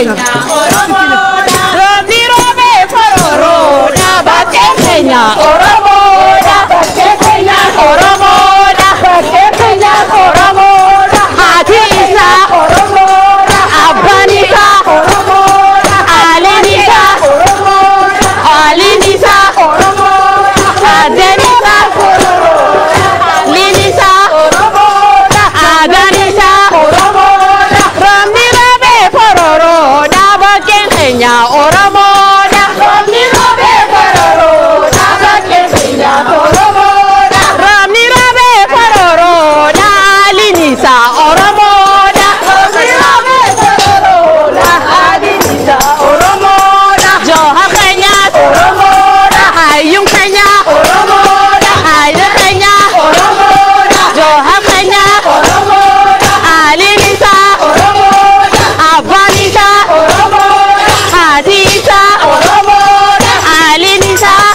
keenya Oromoodha. Roobni roobee fororoodha. Bakkee keenya Oromoodha. Bakkee keenya Oromoodha. Bakkee keenya Oromoodha. Haati isaa Oromoodha. Abbaan isaa Oromoodha. Haaliin isaa Oromoodha. Haaliin isaa Oromoodha. Aadaan isaa Oromoodha. Haaliin isaa Oromoodha. Aadaan isaa Oromoodha. Roobni roobee fororoodha. Bakkee keenya Oromoodha. Roobni roobee fororoodha. Bakkee keenya Oromoodha. Roobni roobee fororoodha. Haaliin isaa Oromoodha. Roobni roobee fororoodha. Haaliin isaa Oromoodha. Jooha keenya Oromoodha. Hayyuun keenya Oromoodha. Hayyuun keenya Oromoodha. Jooha keenya Oromoodha. Haaliin isaa Oromoodha. Abbaan isaa Oromoodha. Haati isaa Oromoodha. Haaliin isaa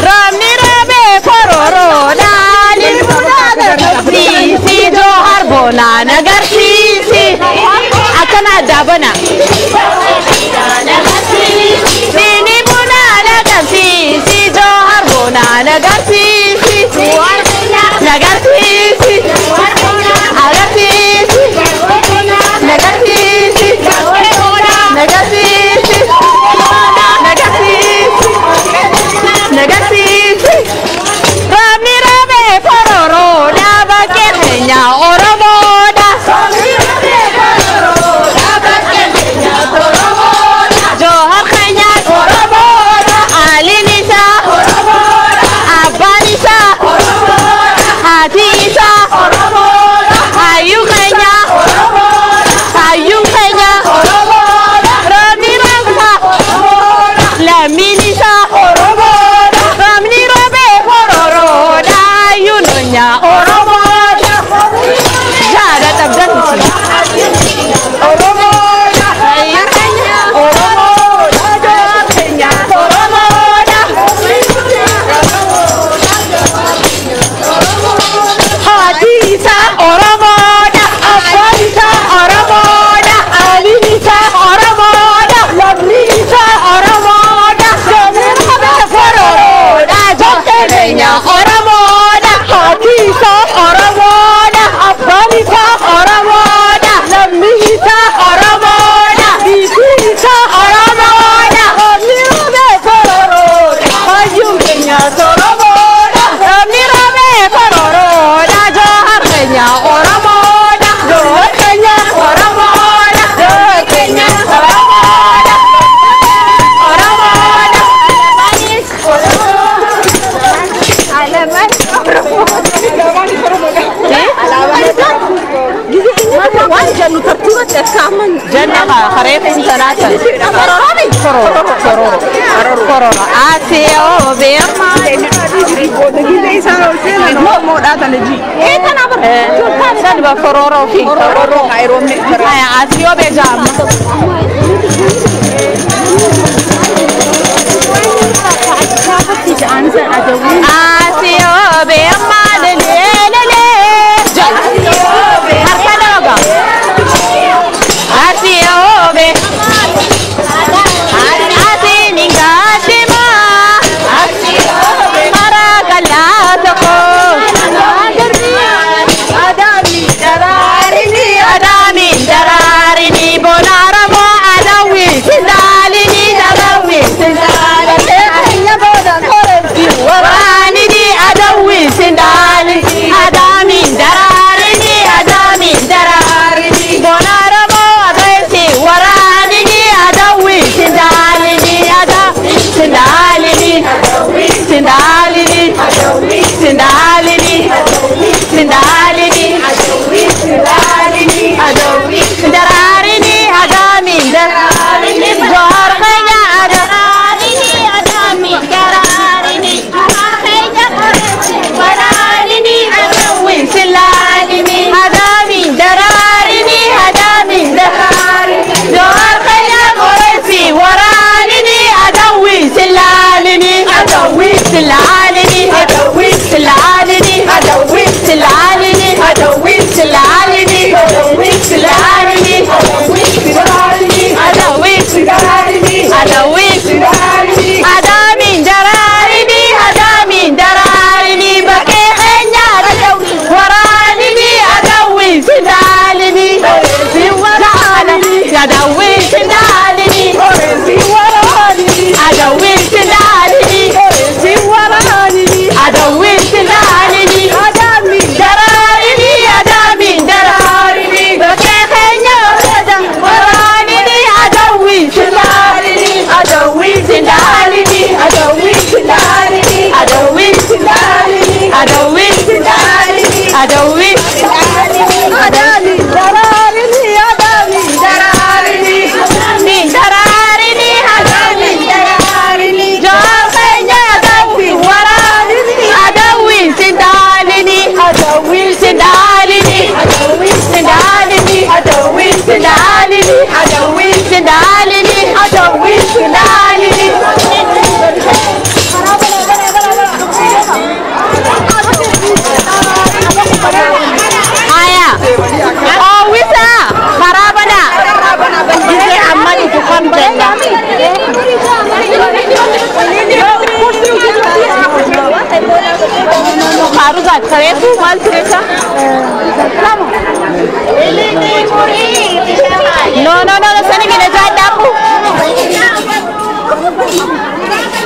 roobni roobee fororoodha. Haaliin agarsiisi Joohar boonaan agarsiisi akkana addaa bana. Siini bunaan agarsiisi Joohar boonaan agarsiisi nagarsiisi agarsiisi nagarsiisi nagarsiisi nagarsiisi nagarsiisi roobni roobee fororoodha. Bakkee keenya Oromoodha. Joohar keenya Oromoodha. Haaliin isaa Oromoodha. Abbaan isaa Oromoodha. Haati isaa Oromoodha. Hayyuu keenya Oromoodha. Hayyuun keenya Oromoodha. Roobni roobsa Oromoodha. Lammiin isaa Oromoodha. Roobni roobee fororoodha. Hayyuun onyaa Oromoodha. Jaada dhabdatusi Oromoodha. Hayyuun keenya Oromoodha. Joohar keenya Oromoodha. Haati isaa Oromoodha. Abbaan isaa Oromoodha. Haaliin isaa Oromoodha. Lammiin isaa Oromoodha. Roobni roobee fororoodha. Bakkee keenya Oromoodha. Haati isaa Oromoodha. Abbaan isaa Oromoodha. Lammiin isaa Oromoodha. Hiitiin isaa Oromoodha. Roobni roobee fororoodha. Hayyuun keenya Oromoodha. Roobni roobee fororoodha. Joohar keenya Oromoodha. Joohar keenya Oromoodha. Joohar keenya Oromoodha. Oromoodha. Alaman waan jennu tartiibatti akkaaman jenna kareetiin salaatan kororo asiyoo beema salba kororo fi asiyoo beejama asiyoo beema lelelele harkanoga asiyoo be asiningadima maragalatoko adamin dararini bonaramo Harugat, kareetu maal tiresa? No, sani mina jaadamu.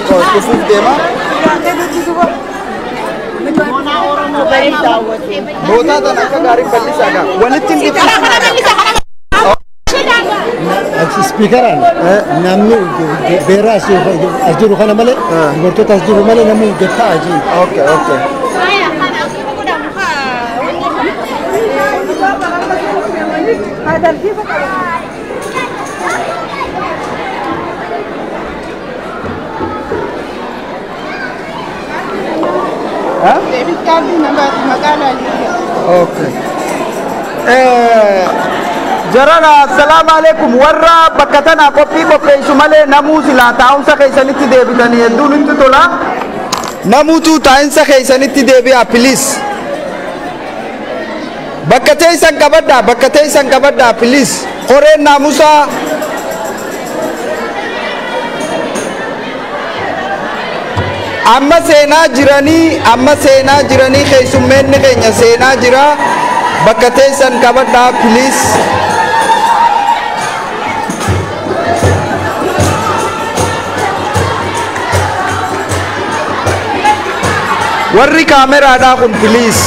Kufuf deema. Boota tan akka gaarii bal'isaadha. Walitti hin Speakeran namni beera asjiru kana male dubartoota asjiru male namni gata aji. Okay. Okay. Jarana assalamu alaikum warra bakkatana qophii qopheessu malee namuu silaa taa'umsa keessanitti deebitanii hedduun itti tola. Namuutu taa'insa keessanitti deebi'a please. Bakka teessan qabadhaa please. Qoreen naamusaa amma seenaa jiranii keessummeenni keenya seenaa jira. Bakka teessan qabadhaa please. Warri kaameraadhaa kun please.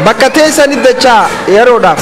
Bakka teessanitti dachaa yeroodhaaf.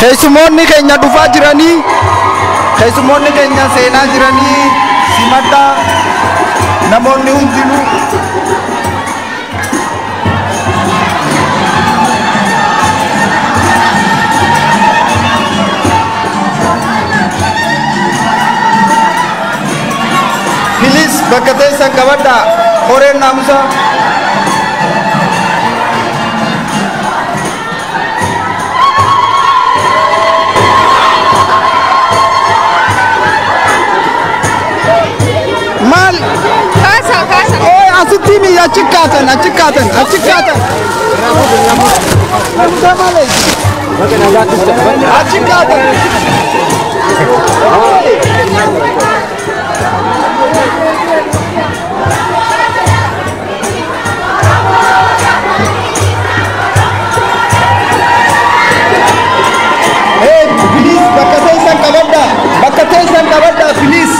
Keessumoonni keenya dhufaa jiranii, keessumoonni keenya seenaa jiranii, simadhaa namoonni hundinuu. Please bakka teessan qabadhaa qoreen naamusaa. Asitimi achikatan. Hey, please, bakka teessan qabadhaa, please.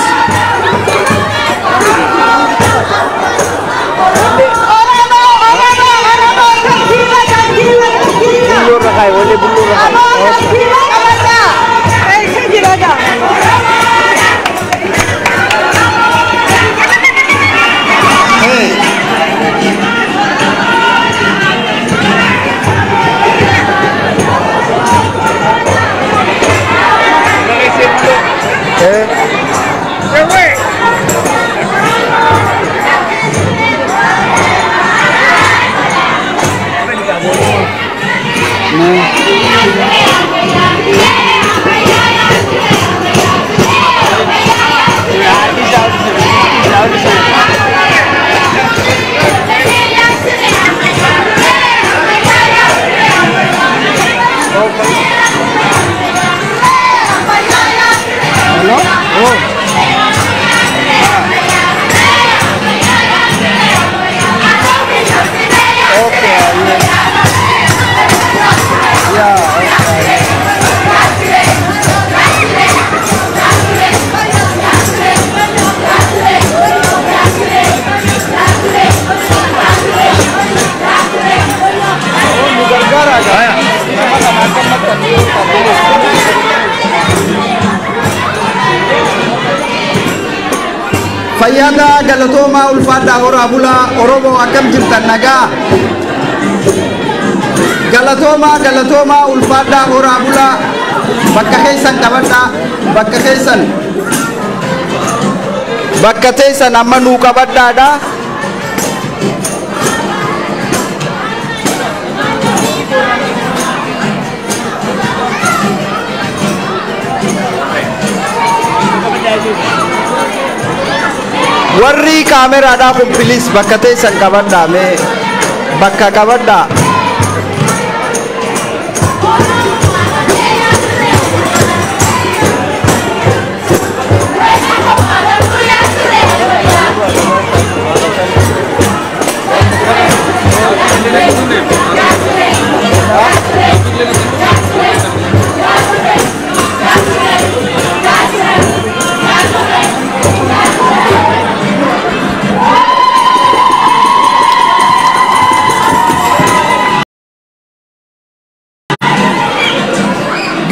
Yeah. Fayyada galatoma ulfada horabula oromo akam jirtan naga galatoma ulfada horabula bakka keessan qabadha bakka teessan amma nuu qabadhaadha warri kaameraadha kun please bakka teessan qabadha mee bakka qabadha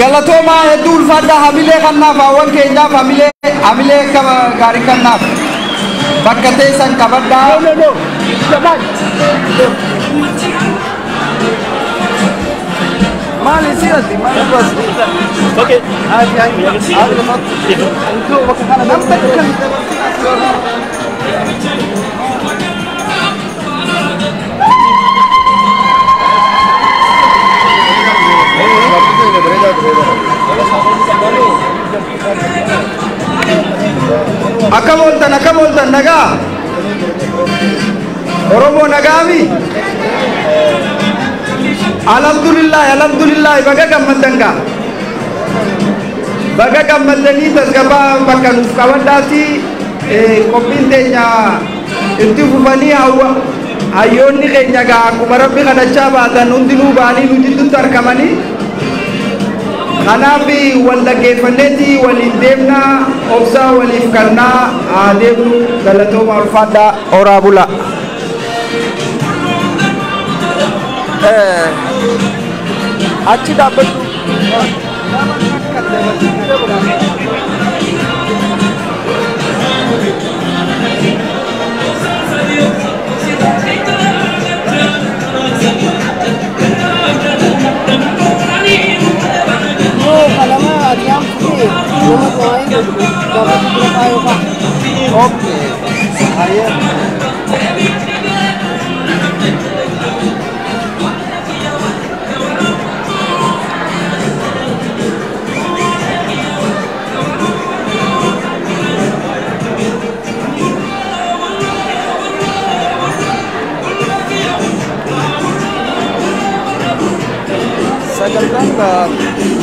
galatoma hedul fadda hamile kannaaf awwan keenyaaf hamile gaarii kannaaf bakka teessan qabadha maali sirati maali bas okay itu bakka kana namta kan akamoltan naga oromo nagami alhamdulillah baga gammadani tasgaba bakka nuuf qabadhaati qophiin teenya itti fufanii hayyoonni keenya gaa akkuma rabbi kadhachaa baatan hundinuu ba'anii nu jidduutti argamanii kanaaf wal dhaggeeffanneeti waliin deemna obsaa waliif kannaa deemnu galatooma ulfaadha horaa bula achi dhaabbatu oke saya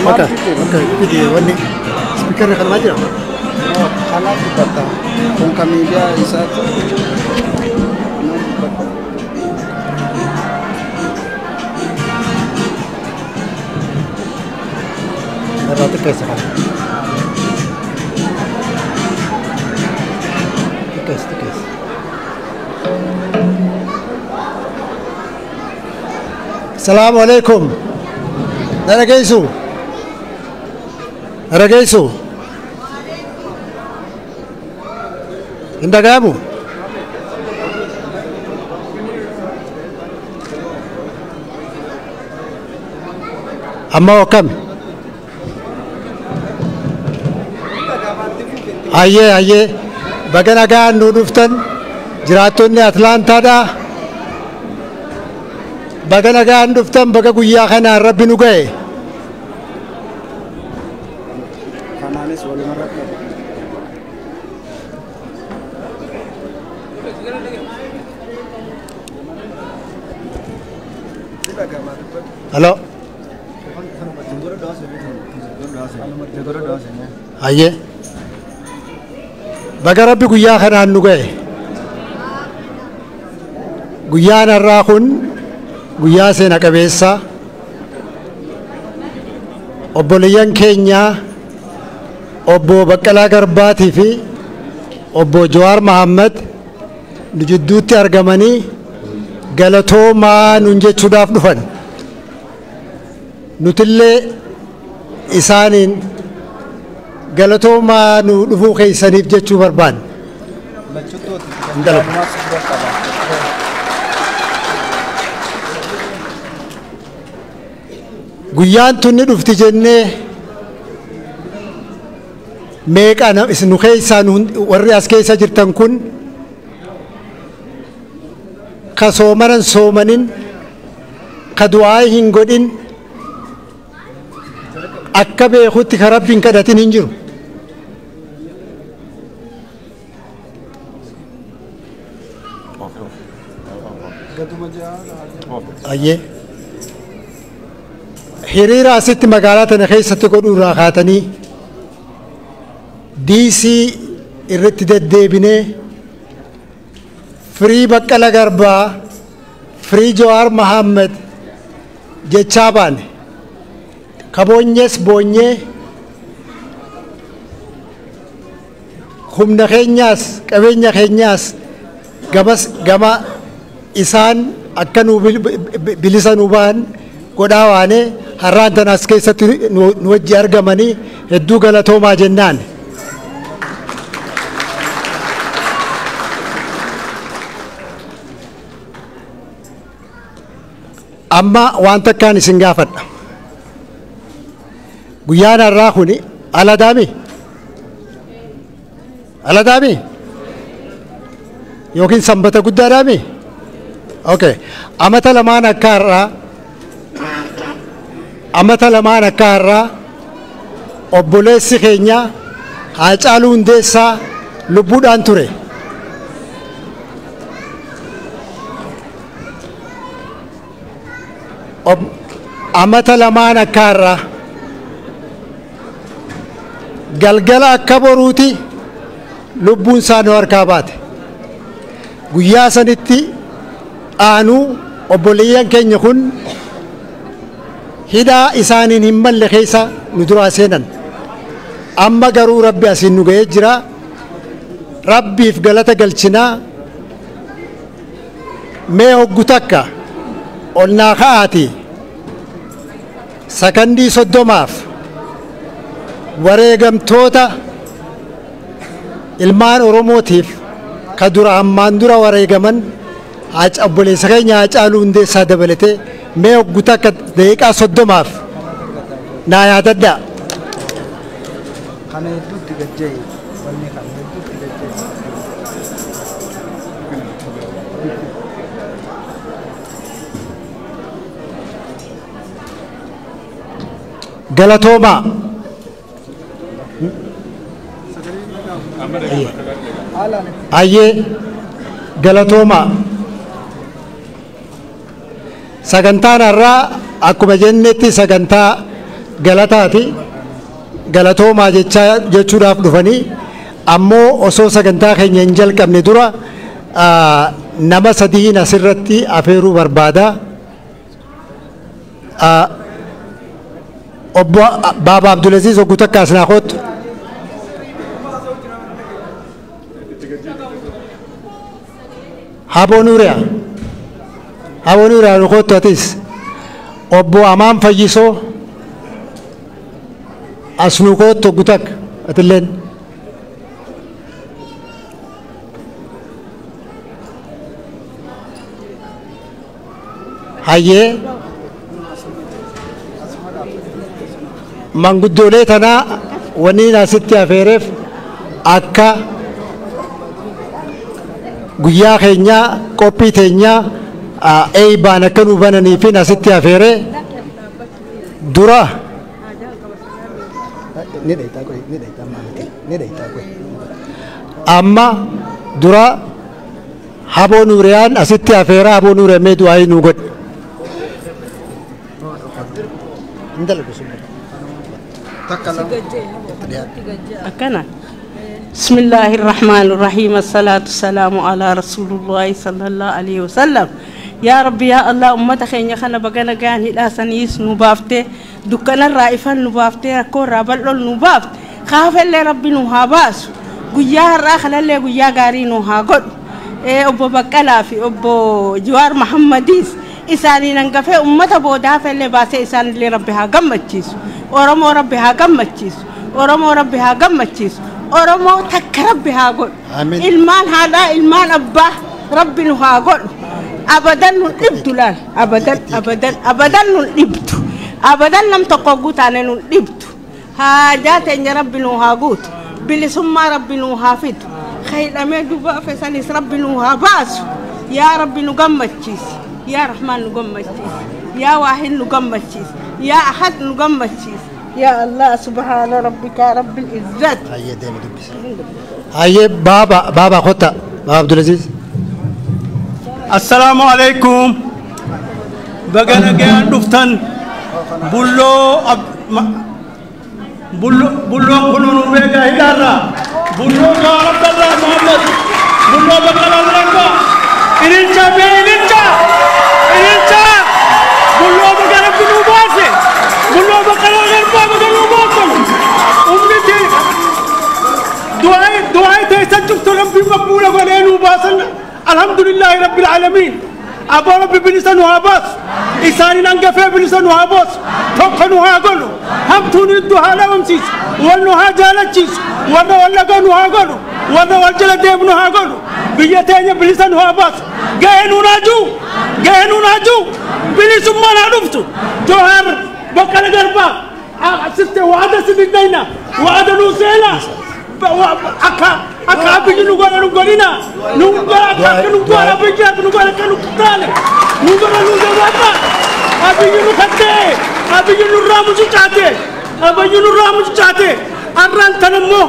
oke video ini speaker kan aja karena kita kung kami dia satu berarti kayak sekarang tikas Assalamualaikum Ragaisu indagamu amma wakam ayye baganagaan nu dhuftan jiraattonni Atlaantaadha baganagaan dhuftan baga guyyaa kanaan rabbi nu ga'e halo ayye baga rabbi guyyaa kanaan nu ga'e guyyaan har'aa kun guyyaa seena qabeessa obboleeyyan keenya obbo Baqqalaa Garbaatii fi obbo Jawaar Mahammad nu jidduutti argamanii galatoomaa nuun jechuudhaaf dhufan nutillee isaaniin galatoomaa nu dhufuu keessaniif jechuu barbaanna. Guyyaan tunni dhufti jennee meeqa nu keessaa warri as keessa jirtan kun ka soomanan soomanin ka du'aa hin godhin akka beekutti ka rabbiin kadhatin hin jiru. Ayyee hiriira asitti magaalaa tana keessatti godhuu irraa kaatanii diisii irratti deddeebinee firii Baqqala Garbaa, firii Jawaar Mohaammed jechaa baane ka boonyees boonyee humna keenyaas qabeenya keenyaas gama isaan akka nu bilisa nu ba'an godhaa waane har'aan tan as keessatti nu wajji argamanii hedduu galatoomaa jennaan. Amma waan takkaan isin gaafadha. Guyyaan har'aa kuni aladaami yookiin sanbata guddaadhaami. Okay. Amata lamaan akka har'aa obboleessi keenya Haacaaluu Hundeessaa lubbuudhaan ture. Amata lamaan akka har'aa galgala akka boruuti lubbuun isaa nu harkaa baate. Guyyaa sanitti aanuu obboleeyyan keenya kun hidhaa isaaniin hin malle keessa nu duraa seenan. Amma garuu rabbi asiin nu ga'ee jira. Rabbiif galata galchinaa. Mee hoggu takka ol naa ka'aati sakandii 30 wareegamtoota ilmaan Oromootiif ka dura ammaan dura wareegaman obboleessa keenya Haacaaluu Hundeessaa dabalatee mee hoggu takka daqiiqaa 30 naa yaadadhaa. Galatoomaa. Ayyee galatoomaa. Sagantaan har'aa akkuma jennetti sagantaa galataati. Galatoomaa jechuudhaaf dhufanii ammoo osoo sagantaa keenya hin jalqabne dura nama sadiin asirratti afeeruu barbaada. Obbo Baaba Abdulaziz hoggu takka as naa kootu. Haboo Nuuriyaa nu kootu atis. Obbo Amaan Fayyisoo as nu kootu hoggu takka atilleen. Hayyee manguddoolee tanaa wanni asitti afeereef akka guyyaa keenyaa qophii teenyaa eeybaan akka nu bananii fi asitti afeeree dura amma dura Haboo Nuuriyaan asitti afeeraa. Haboo Nuuriyaan mee du'aa nu godhe. أكنا بسم الله الرحمن الرحيم الصلاة والسلام على رسول الله صلى الله عليه وسلم. يا ربي يا الله أمتك خيني خنا بقنا كان لا سنيس نبافته دكان الرائفة نبافته كور رابل نبافت خاف اللي ربي نهاباس قيا راخل اللي قيا قاري نهاقد أبو بكلا في أبو جوار محمديس إساني ننقفه أمة بودا فاللي باسي إسان اللي ربها قمتشيس ورمو ربها قمتشيس ورمو ربها قمتشيس ورمو تك ربها قول المان هذا المان أبا ربي نها قول أبدا نلبت لا أبدا أبدا أبدا نلبت أبدا لم تقوت أنا نلبت حاجات إن ربي نها قوت بلي ثم ربي نها فيت خير أمي دبا فساليس ربي نها باس يا ربي نقمتشيس يا رحمن نقمتشيس يا واحد نقمتشيس يا أحد نقمتشيس يا الله سبحان ربك رب العزة هاي بابا خطة بابا عبد العزيز السلام عليكم بقنا جان دفتن بلو بلو كنون بيجا هيدارا بلو عبد الله محمد بلو بقنا لرقا إنشا بينشا بلو بقنا بلو باسه بلو بقنا غربا بقنا باسه أمني دعاء تيسجل ربي مقبولة ولينو باسنا الحمد لله رب العالمين أبو ربي بلسان واباس إساني ننقفه بلسان واباس توقنوها قلو هم تونيدوها لومسيس ونوها جالتشيس ونوها قلو ونوالجل ديبنوها قلو بيتين بلسان واباس جهنو ناجو بلسان ما نعرفتو جوهر بقال قربا ستة وعدة سنين وعدة نوسينا أكا أبيجي نقول نقولنا نقول أكا نقول أبيجي نقول أكا نقول نقول أبيجي نكتة أبيجي نرامج جاته أبيجي نرامج جاته أران تنمو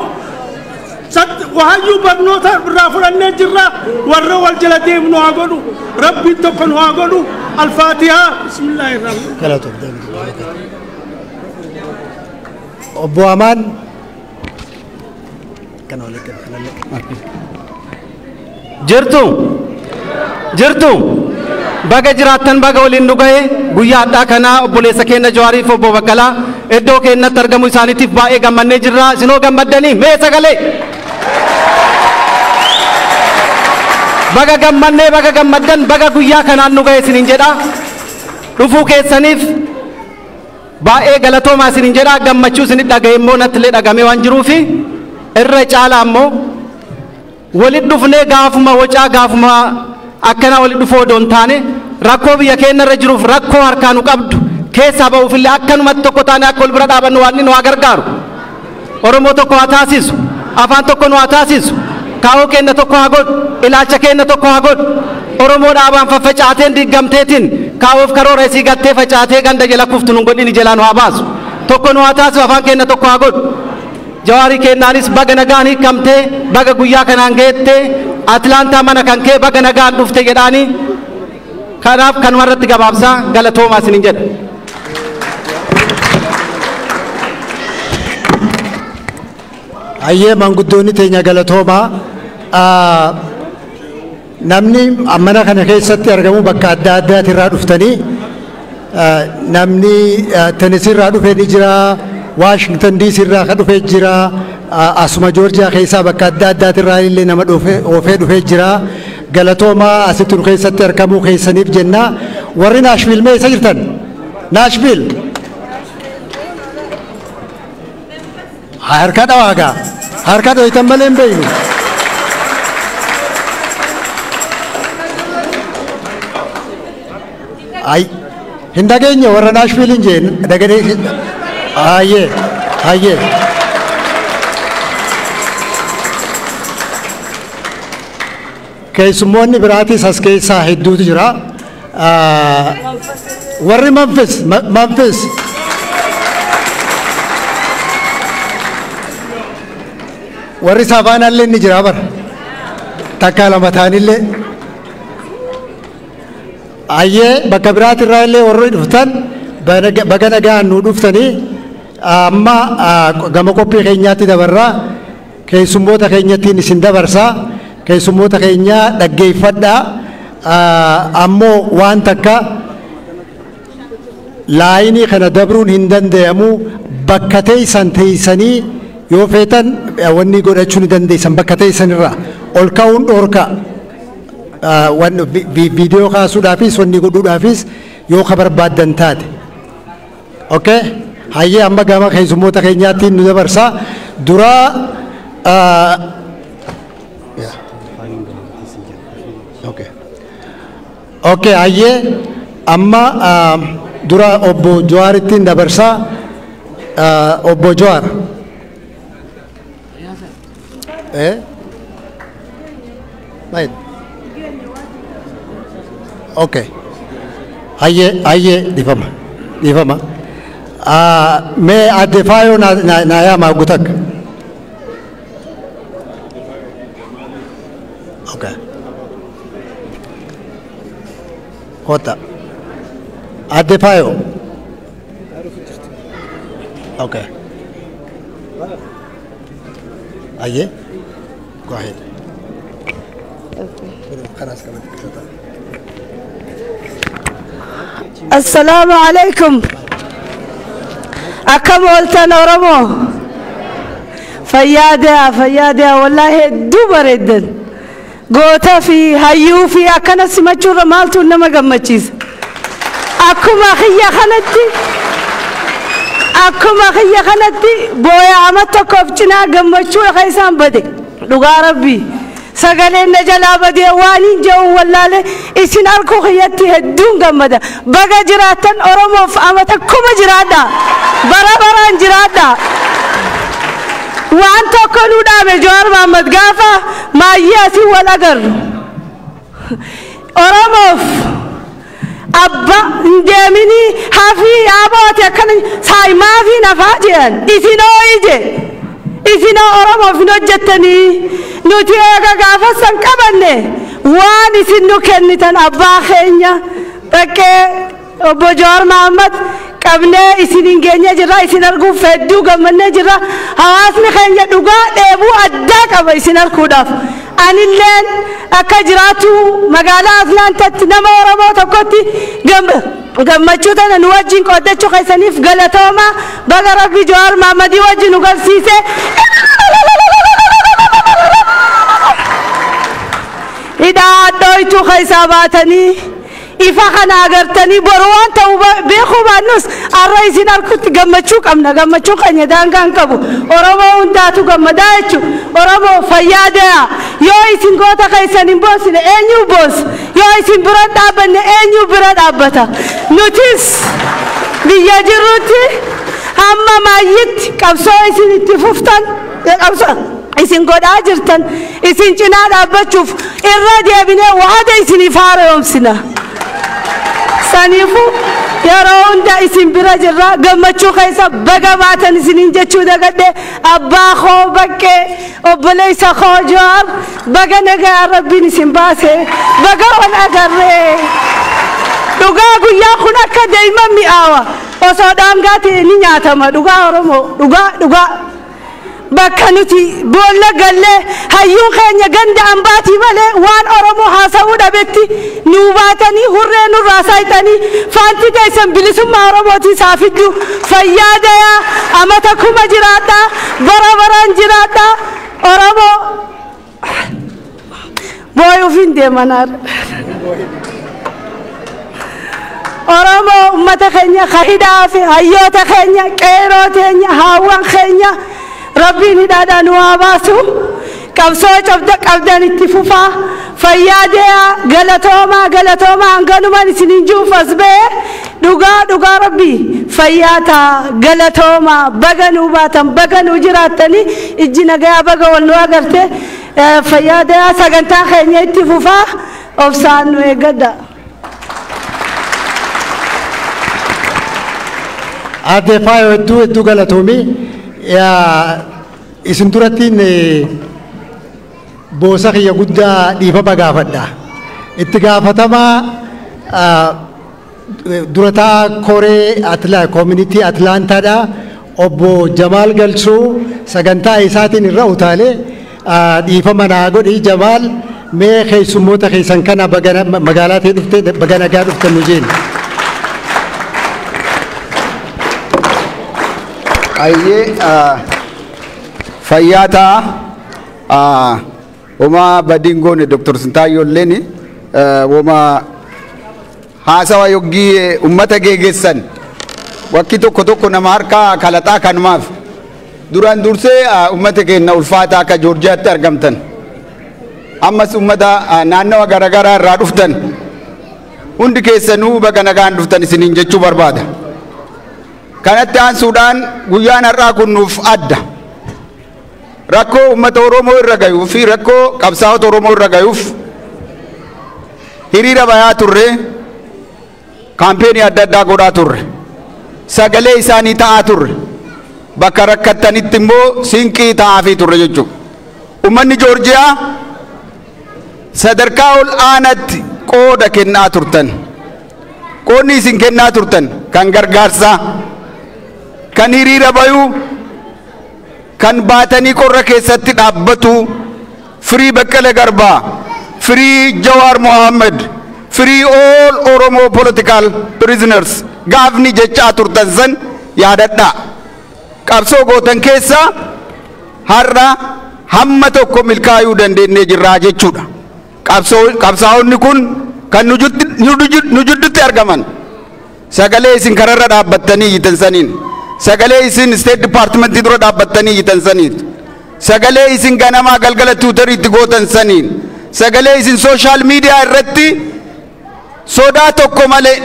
سد وهايو بنوتا رافل النجرة ورّا والجلدي من هاغلو ربي تكون هاغلو الفاتحة بسم الله الرحمن الرحيم أبو أمان jirtu baga jiraattan baga waliin dhugaye guyyaa addaa kana obboleessa keenya Jawaariif obbo Baqqalaa iddoo keenyatti argamu isaaniitiif baay'ee gammannee jirra isinoo gammaddanii mee sagalee baga gammannee baga gammaddan baga guyyaa kanaan dhugaye isiniin jedha dhufuu keessaniif baay'ee galatoomaa isiniin jedha gammachuu isinit dhagaye immoo nattillee dhagamee waan jiruufi irra caala ammoo walit dhufnee gaafuma wacaa gaafuma akkana walit dhufoo doon taane rakkoo biyya keenya irra jiruuf rakkoo harkaanu qabdu keessaa ba'uufillee akkanumatti tokko taane akka wal bira dhaabannu waan nu gargaaru Oromoo tokko haa taasisu afaan tokko nu haa taasisu kaa'oo keenya tokko haa godhu ilaalcha keenya tokko haa godhu Oromoo dhaabaan faffacaateen diigamteetiin kaa'oof karoora isii gattee facaatee ganda jala kuftu nun godhini jalaa nu haa baasu tokko nu haa taasisu afaan keenya tokko haa godhu Jawari keenyaanis baga nagaan hiikamtee baga guyyaa kanaan geettee Atlaantaa mana kan kee baga nagaan dhufte jedhaanii kanaaf kanuma irratti gabaabsaa galatoomaa isiniin jedha. Ayyee manguddoonni teenya galatoomaa namni mana kana keessatti argamu bakka adda addaati irraa dhuftanii namni Tennessee irraa dhufee ni jira. Washington DC irraa ka dhufee jira asuma Georgia keessaa bakka adda addaati irraa illee nama dhufee jira galatoomaa asitti nu keessatti argamuu keessaniif jenna warri Nashville mee isa jirtan Nashville harka dhawaagaa harka dhawaitan malee hin beeynu ay hin dhageenye warra Nashville hin jeen dagadee Aye. Keessummoonni biraatis as keessaa hedduutu jira. Warri Memphis. Warri Savaanaallee ni jira bara. Takka lama ta'anillee. Ayyee bakka biraatirraa illee warri dhuftan baga nagaan nu dhuftanii. Amma gama qophii keenyaatti dabarraa keessummoota keenyattiin isin dabarsaa keessummoota keenya dhaggeeffadhaa ammoo waan takka laayinii kana dabruun hin danda'amu bakka teessan teessanii yoo feetan wanni godhachuu ni dandeessan bakka teessanirraa ol ka'uun dhoorka viidiyoo kaasuudhaafis wanni godhuudhaafis yoo ka barbaaddan taate. Okay? Hayyee amma gama keessummoota keenyaatti nu dabarsaa. Duraa Okay, hayyee amma dura obbo Jawaarittiin dabarsaa. Obbo Jawaar. Baik. Okay. Hayyee difama. Mee adde Faayoo na yaama gutak. Okay. Kota. Adde Faayoo. Okay. Hayyee. Go ahead. السلام عليكم. أكم ولتن أورمو فيادا والله دوبر الدن قوتا في هيو في أكنا سمجو رمالتو نما قمتشيز أكم أخي خنتي بويا عمتو كوفچنا قمتشو خيسان بدي لغا ربي سغلين نجلا بدي واني جو والله اسين اركو خيتي هدون غمدا بغا جراتن اورمو فامتا كوما جرادا برابران جرادا وانتو كنو دامي جوار محمد غافا ما ياسي ولا غر اورمو ابا ندمني حفي ابوتي كن ساي ما في نفاجن اسينو يجي اسينو اورمو فينو جتني nuti ega gaafa san qabanne waan isin nu kennitan abbaa keenya bakkee obbo Jawaar Mahammad qabnee isin geenya jirra isin arguuf hedduu gammannee jirra hawaasni keenya dhugaa dheebuu addaa qaba isin arguudhaaf anilleen akka jiraatu magaalaa Atlaantatti nama Oromoo tokkotti gammachuu tana nu wajjin qooddachuu keessaniif galatooma baga Rabbi Jawaar Mahammadii wajjin nu garsiise. إذا دويتو خيساباتني إفاقنا أغرتني بروان تو بيخو بانوس الرئيس ناركوت غمچوك أمنا غمچوك أن يدان كان كبو ورمو انتاتو غمدايچو ورمو فيادا يو إسن غوتا خيساني بوسن أنيو بوس يو إسن براد أبن أنيو براد أبتا نوتيس بيجروتي أما ما يت كبسو إسن اتفوفتان كبسو isin godhaa jirtan isin cinaa dhaabbachuuf irra deebinee waada isinii faaromsina saniifu yeroo hunda isin bira jirra gammachuu keessa baga baatan isiniin jechuu dagadhe abbaa koo bakkee obboleessa koo Jawaar baga nagaa rabbiin isin baase baga wal agarree dhugaa guyyaa kun akka daa'imman mi'aawa osoo dhaangaa ta'e ni nyaatama dhugaa Oromoo dhugaa bakkanuti boolla galle hayyuun keenya ganda ambaati malee waan Oromoo haasa'uu dhabetti nu baatanii hurree nurraa saayitanii faanti teessan bilisummaa Oromooti saafiddu fayyaadaya amata kuma jiraadha bara baraan jiraadha Oromoo booyuuf hin deemanaar Oromoo ummata keenya kahidaa fi hayyoota keenya qeeroo teenya haawwan keenya ربي ندادا نواباسو كبسو چبدا قبدان اتفوفا فياديا غلطوما انغانو من سننجو فزبه دوغا ربي فياتا غلطوما بغنو باتم بغنو جراتني اجينا غيا بغا ولو اغرته فياديا سغنتا خيني اتفوفا افسانو اغدا ade fayo du غلطومي يا إسنتورتين بوسخ يجودا ديفا بغافدا اتغافتما درتا كوري أتلا كوميونيتي أتلانتا دا أبو جمال غلسو سغنتا إساتين الرأوتالي ديفا مناغو دي جمال مي خيسموتا خيسان كان مغالاتي بغانا غادو تنوجين Aye, Fayata, Oma Badingo ne Dr. Sintayo Leni, wama haasawa yoggii ummata geeggessan wakki tokko nama harkaa kalaxaa kanumaaf duraan dursee ummata keenya ulfaataa akka Joorjiyaatti argamtan ammas ummata naannawa garagaraa irraa dhuftan hundi keessanuu baga nagaan dhuftan isiniin jechuu barbaada. Kanatti aansuudhaan guyyaan har'aa kun nuuf adda. Rakkoo ummata Oromoo irra gayuu fi rakkoo qabsaa'ota Oromoo irra gayuuf hiriira bayaa turre, kaampeenii adda addaa godhaa turre, sagalee isaanii ta'aa turre, bakka rakkattanitti immoo siinqii ta'aafii turre jechuudha. Ummanni Joorjiyaa sadarkaa ol aanaatti qooda kennaa turtan. Qoodni isin kennaa turtan kan gargaarsaa, kan hiriira bayuu, kan baatanii qorra keessatti dhaabbatu, Firii Baqqalee Garbaa, Firii Jawaar Mohammed, Firii all Oromo political prisoners gaafni jechaa turtan san yaadadhaa. Qabsoo gootan keessaa har'a hamma tokko milkaa'uu dandeenyee jirraa jechuudha. Qabsaa'onni kun kan nu jidduutti argaman sagalee isin kararra dhaabbattanii iyyitan saniin, sagalee isin State Department dura dhaabbattanii iyyitan saniin, sagalee isin ganamaa galgala Twitter itti gootan saniin, sagalee isin social media irratti sodaa tokko malee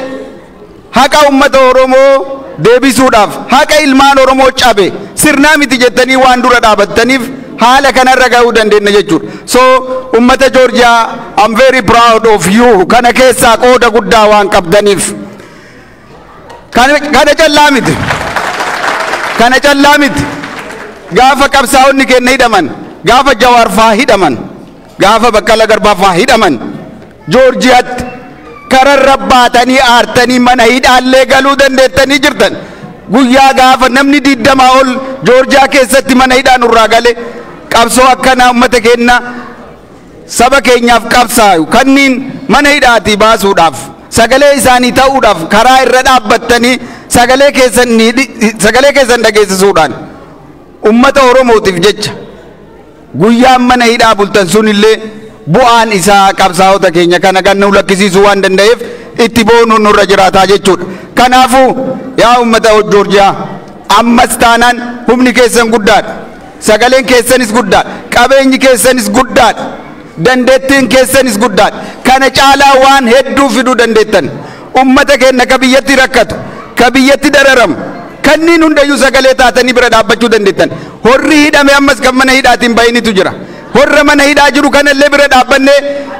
haqa ummata Oromoo deebisuudhaaf, haqa ilmaan Oromoo cabe sirnaa miti jettanii waan dura dhaabattaniif haala kanarra ga'uu dandeenya jechuudha. So ummata Joorjiyaa, I'm very proud of you. Kana keessaa qooda guddaa waan qabdaniif. Kana callaa miti. Gaafa qabsaa'onni keenya hidhaman, gaafa Jawaar faa hidhaman, gaafa Baqqalee Garbaa faa hidhaman, Joorjiyaatti kararra baatanii aartanii mana hidhaallee galuu dandeettanii jirtan. Guyyaa gaafa namni 20 ol Joorjiyaa keessatti mana hidhaa nurraa gale qabsoo akkanaa ummata keenya saba keenyaaf qabsaa'u kanniin mana hidhaatii baasuudhaaf, sagalee isaanii ta'uudhaaf karaa irra dhaabbattanii sagalee keessan dhageessisuudhaan ummata Oromootiif jecha guyyaan mana hidhaa bultan sun illee bu'aan isaa qabsaa'ota keenya kana gannu lakkisiisuu waan danda'eef itti boonuun nurra jiraataa jechuudha. Kanaafuu yaa ummata Joorjiyaa ammas taanaan humni keessan guddaadha, sagaleen keessanis guddaadha, qabeenyi keessanis guddaadha, dandeettiin keessanis guddaadha. Kana caalaa waan hedduu fiduu dandeettan. Ummata keenya ka biyyatti rakkatu, ka biyyatti dararamu, kanniin hundayyuu sagalee taatanii bira dhaabbachuu dandeettan. Horri hidhame ammas kan mana hidhaatiin bayinitu jira. Horra mana hidhaa jiru kanallee bira dhaabbannee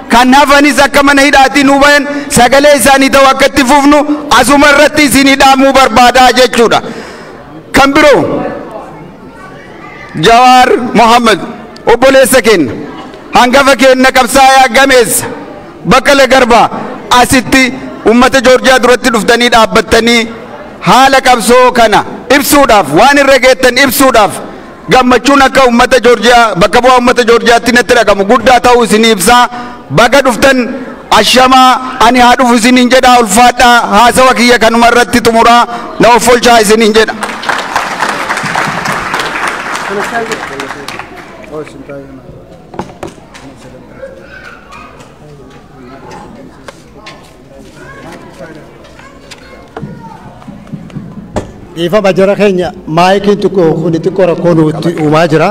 kan hafanis akka mana hidhaatiin nu bayan sagalee isaanii ta'u akka itti fufnu asuma irratti isinii dhaamuu barbaadaa jechuudha. Kan biroo Jawaar Mohammed obboleessa keenya hangafa keenya qabsaa'aa gameessa Baqqalee Garbaa asitti ummata Joorjiyaa duratti dhuftanii dhaabbattanii haala qabsoo kana ibsuudhaaf waan irra geettan ibsuudhaaf gammachuun akka ummata Joorjiyaa bakka bu'aa ummata Joorjiyaatti natti dhagamu guddaa ta'uu isinii ibsaa. Baga dhuftan ashamaa ani haa dhufu isiniin jedha. Ulfaadhaa haasawa kiyya kanuma irratti xumuraa na of oolchaa isiniin jedha. Dhiifama jara keenya maayikiin kun xiqqoo rakkoo nutti uumaa jira.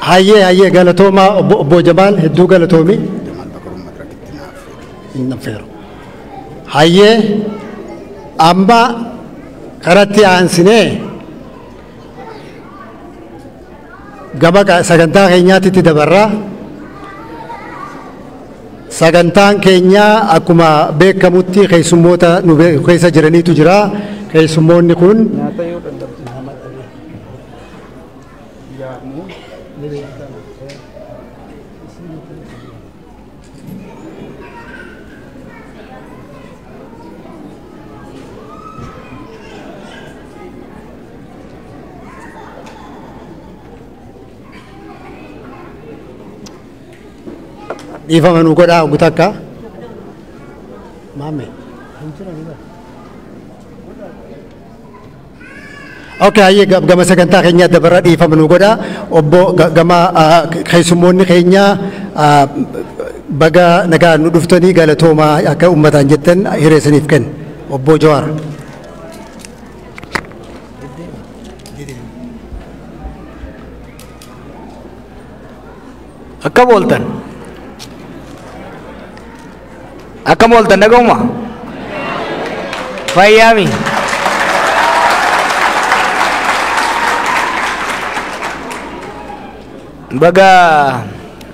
Hayyee galatoomaa obbo Jamaal hedduu galatoomi. Hayyee amma karatti aansinee gama sagantaa keenyaatti dabarraa. Sagantaan keenya akkuma beekamutti keessummoota nu keessa jiraniitu jira. Keessummoonni kun dhiifama nu godhaa oguu takka. Okay, hayyee gama sagantaa keenyaa dabarra dhiifama nu godha. Obbo gama keessummoonni keenya baga nagaan nu dhuftanii galatoomaa akka uummataan jettan hireessaniif kenna. Obbo Jawaar. Akkam ooltan dhaga'uma fayyaami baga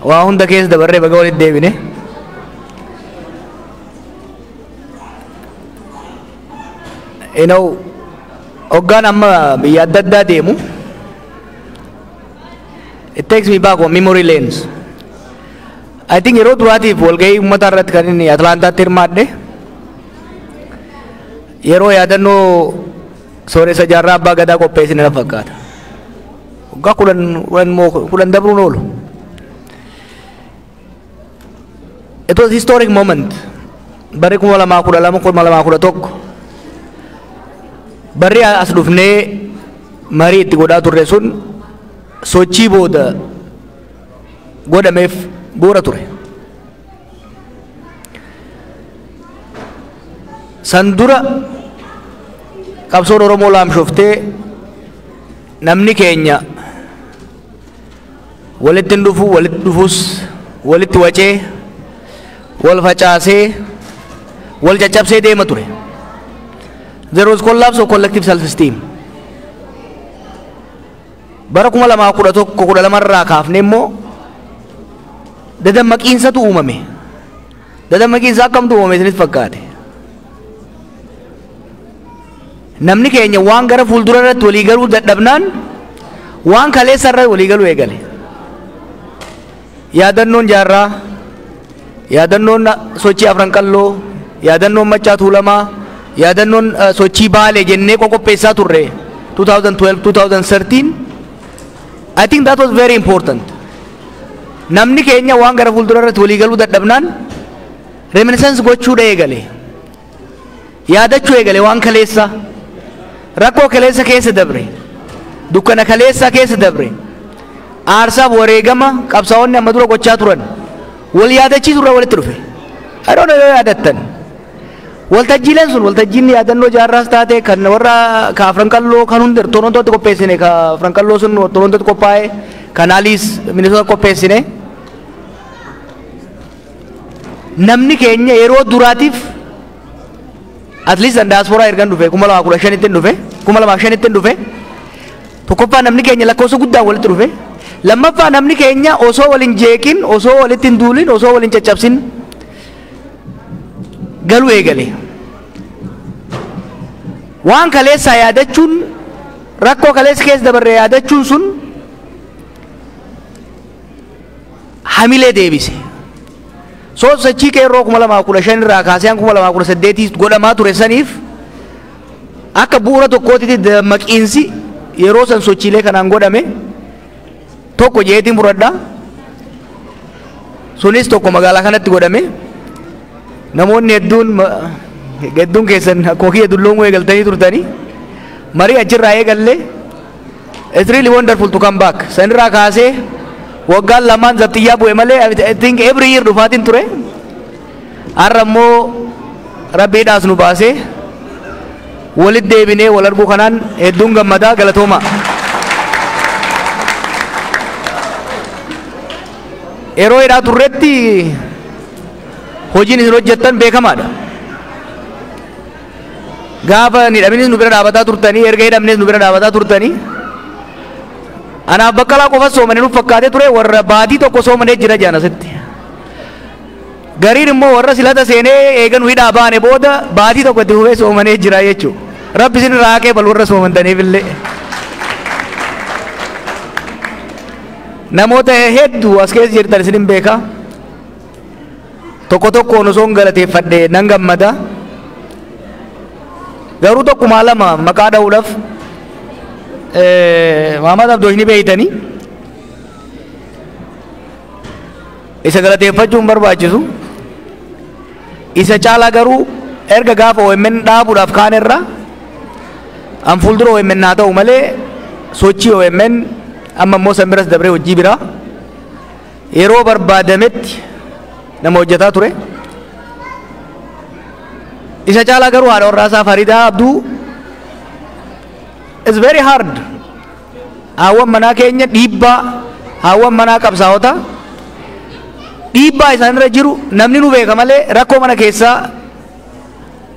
waa hunda keessa dabarree baga walitti deebine hoggaan amma biyya adda addaa deemu it takes me back on memory lanes. I think yeroo duraatiif walgahii uummata irratti kan inni Atlaantaatti hirmaadhe yeroo yaadannoo sooressa jaarraa abbaa gadaa qopheessine na fakkaata. Waggaa kudhan dabruun oolu. It was historic moment. Barri 2012 2011 barri as dhufnee marii itti godhaa turre sun sochii booda godhameef bu'uura ture. San dura qabsoon Oromoo laamshoftee namni keenya walitti hin dhufu walitti dhufus walitti wacee wal facaasee wal caccabsee deema ture. There was collapse of collective self-esteem. Bara 2011 irraa kaafne immoo dadammaqiinsatu uumame. Dadammaqiinsa akkamtu uumame isinitti fakkaate? Namni keenya waan gara fuuldura irratti walii galuu dadhabnaan waan kaleessa irratti walii galuu eegale. Yaadannoon jaarraa, yaadannoon sochii afran qalloo, yaadannoon maccaa tuulamaa, yaadannoon sochii baalee jennee qopheessaa turre 2012-2013. I think that was very important. Namni keenya waan gara fuuldura irratti walii galuu dadhabnaan reminiscence gochuudha eegale. Yaadachuu eegale waan kaleessa. Rakkoo kaleessa keessa dabre. Dukkana kaleessa keessa dabre. Aarsaaf wareegama qabsaa'onni amma dura gochaa turan. Wal yaadachiisu irraa walitti dhufe. I don't know yoo yaadattan. Waltajjiileen sun waltajjiin yaadannoo jaarraas taate kan warra ka afran qalloo kan hundi Torontootti qopheessine ka afran qalloo sun Torontootti qophaa'e kan Aliis Minisoota qopheessine. Namni keenya yeroo duraatiif at least diaspora ergan dhufe 2015 dhufe 2005 dhufe tokkoffaa namni keenya lakkoofsa guddaa walitti dhufe. Lammaffaa namni keenya osoo waliin jeekin osoo walitti hin duulin osoo waliin caccabsin galuu eegale. Waan kaleessaa yaadachuun rakkoo kaleessa keessa dabarre yaadachuun sun hamilee deebise. Sochii qeerroo 2015 irraa kaasee 2018 godhamaa ture saniif akka bu'uura tokkootti dammaqiinsi yeroo san sochiilee kanaan godhame tokko jeetiin fudhadha. Sunis tokko magaalaa kanatti godhame. Namoonni hedduun keessan akkuma kiyya dulloomuu eegaltanii turtanii marii achirraa eegalle. It's really wonderful to come back. Sanirraa kaasee waggaan lamaan zabxiyyaa bu'e malee I think every year dhufaatiin ture. Har'a immoo rabbiidhaas nu baasee walitti deebinee wal arguu kanaan hedduun gammadaa galatooma. Yeroo hidhaa turretti hojiin isin hojjettan beekamaadha. Gaafa hidhaminis nu bira dhaabataa turtanii erga hidhamnes nu bira dhaabataa turtanii anaaf Baqqalaa qofa soomanii nuuf fakkaatee ture warra baatii tokko soomanee jira jaan asitti. Gariin immoo warra silata seenee eegan hidhaa baane booda baatii tokko itti fufee soomanee jira jechuudha. Rabbi isin raaqee bal warra soomantaniif illee. Namoota hedduu as keessa jirtan isin beeka. Tokko tokkoon osoo hin galateeffadhe nan gammada. Garuu tokkumaa lama maqaa dha'uudhaaf Mahamad Abdooshni beeytanii isa galateeffachuun barbaachisu. Isa caalaa garuu erga gaafa OMN dhaabuudhaaf kaan irraa an fuuldura OMN haa ta'u malee sochii OMN amma immoo san biras dabree hojii biraa yeroo barbaadametti nama hojjetaa ture. Isa caalaa garuu haadha warraasaa Fariidaa Abduu is very hard. Haawwan manaa keenya dhiibbaa haawwan manaa qabsaa'ota dhiibbaa isaanirra jiru namni nu beeka malee rakkoo mana keessaa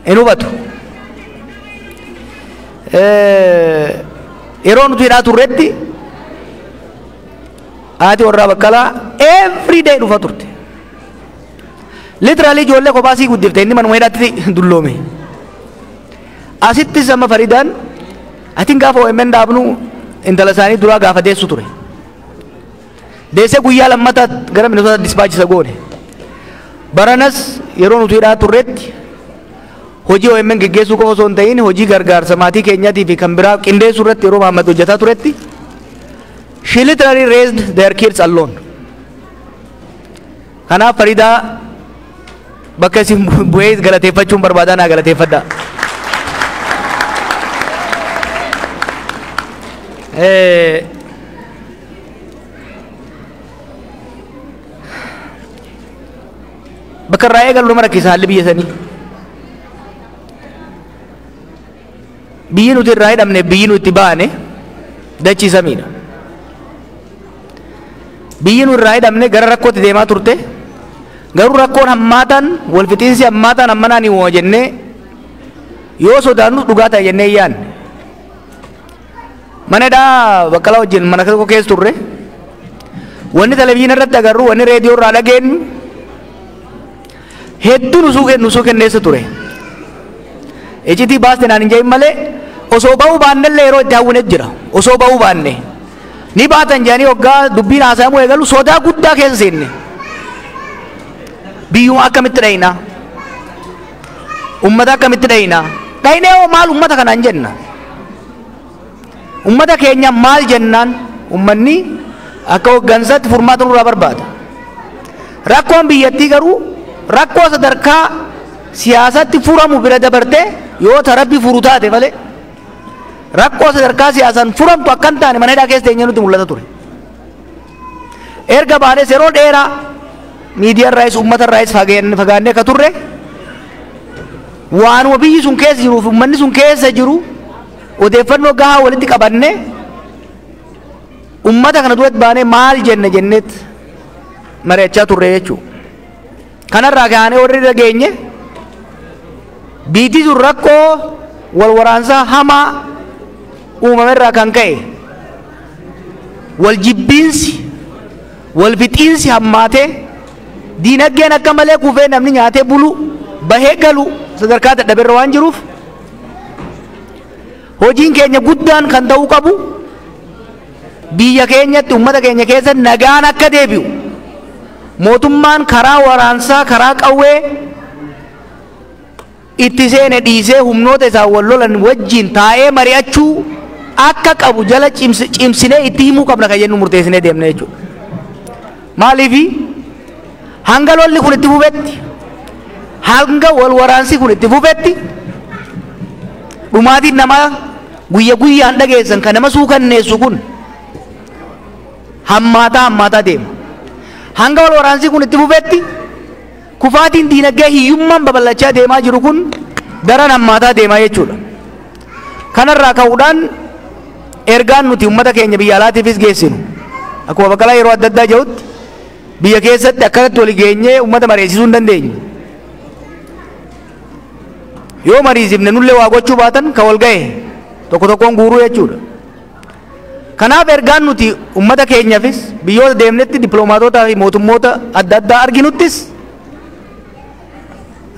hin hubatu. Yeroo nuti hidhaa turretti haati warraa Baqqalaa every day dhufa turte. Literally ijoollee kophaasii guddifte inni manuma hidhaatti dulloome. Asittis amma Faridaan atiin gaafa OMN dhaabnu intala isaanii duraa gaafa deessu ture. Deessee guyyaa lammataa gara Minnesota dispaachisa goone. Baranas yeroo nuti hidhaa turretti hojii OMN geggeessuu qofa osoo hin ta'in hojii gargaarsa maatii keenyaatii fi kan biraa qindeessuu irratti yeroo Mahammad hojjetaa turetti she literally raised their kids alone. Kanaaf Faridaa bakka isin bu'ee galateeffachuun barbaadaa naa galateeffadha. Bakka irraa eegalu nama rakkisa haalli biyya sanii. Biyyi nuti irraa hidhamne biyyi nuti baane dachii samiidha. Biyyi nu irraa hidhamne gara rakkootti deemaa turte. Garuu rakkoon hammaataan wal fixiinsi hammaataan ammanaan hin uuma jennee yoo sodaannu dhugaa ta'e jennee yaanne. Mana hidhaa Baqqalaa wajjin mana tokko keessa turre. Wanni televizyiina irratti agarru wanni reediyoo irraa dhageenyu hedduu nusuu kenneessa ture. Ejjitii baaste naan hin jedhin malee osoo ba'uu baannellee yeroo itti hawwinetu jira. Osoo ba'uu baanne ni baatan jedhanii waggaa dubbiin haasa'amuu eegalu sodaa guddaa keessa seenne. Biyyuma akkamitti dhayina? Ummata akkamitti dhayina? Dhaynee hoo maal ummata kanaan jenna? Ummata keenya maal jennaan? Ummanni akka hoggansaatti furmaata nurraa barbaada. Rakkoon biyyattii garuu rakkoo sadarkaa siyaasatti furamu bira dabartee yoo tarabbi furu taate malee rakkoo sadarkaa siyaasaan furamtu akka hin taane mana hidhaa keessa teenyee nutti mul'ata ture. Erga baanes yeroo dheeraa miidiyaa irraayis uummata irraayis fagaannee akka turre waanuma biyyi sun keessa jiruu fi uummanni sun keessa jiru odeeffannoo gahaa walitti qabannee uummata kana duratti baanee maal jenneet mari'achaa turre jechuudha. Kanarraa kaanee warri irra geenye biitii sun rakkoo wal waraansaa hamaa uumamerraa kan ka'e wal jibbiinsi wal fixiinsi hammaatee diinagdeen akka malee kufee namni nyaatee bulu bahee galu sadarkaa dadhaberra waan jiruuf hojiin keenya guddaan kan ta'uu qabu biyya keenyatti uummata keenya keessa nagaan akka deebi'u mootummaan karaa waraansaa karaa qawwee itti seene dhiisee humnoota isaa wal lolan wajjin taa'ee mari'achuu akka qabu jala cimsinee itti himuu qabna kan jennu murteessinee deemna jechuudha. Maaliifi hanga lolli kun itti fufetti hanga wal waraansi kun itti fufetti dhumaatiin namaa guyya guyyaan dhageessan kan nama suukanneessu kun hammaataa deema. Hanga wal waraansi kun itti fufetti kufaatiin diinagdee hiyyummaan babal'achaa deemaa jiru kun daran hammaataa deemaa jechuudha. Kanarraa ka'uudhaan ergaan nuti uummata keenya biyya alaatiifis geessinu akkuma Baqqalaa yeroo adda addaa jedhutti biyya keessatti akkanatti wal geenyee uummata mariisisuu hin dandeenyu. Yoo mariisifne nullee waa gochuu baatan kan wal ga'e tokko tokkoon guuruu jechuudha. Kanaaf ergaan nuti uummata keenyaafis biyyoota deemnetti dippiloomaatootaa fi mootummoota adda addaa arginuttis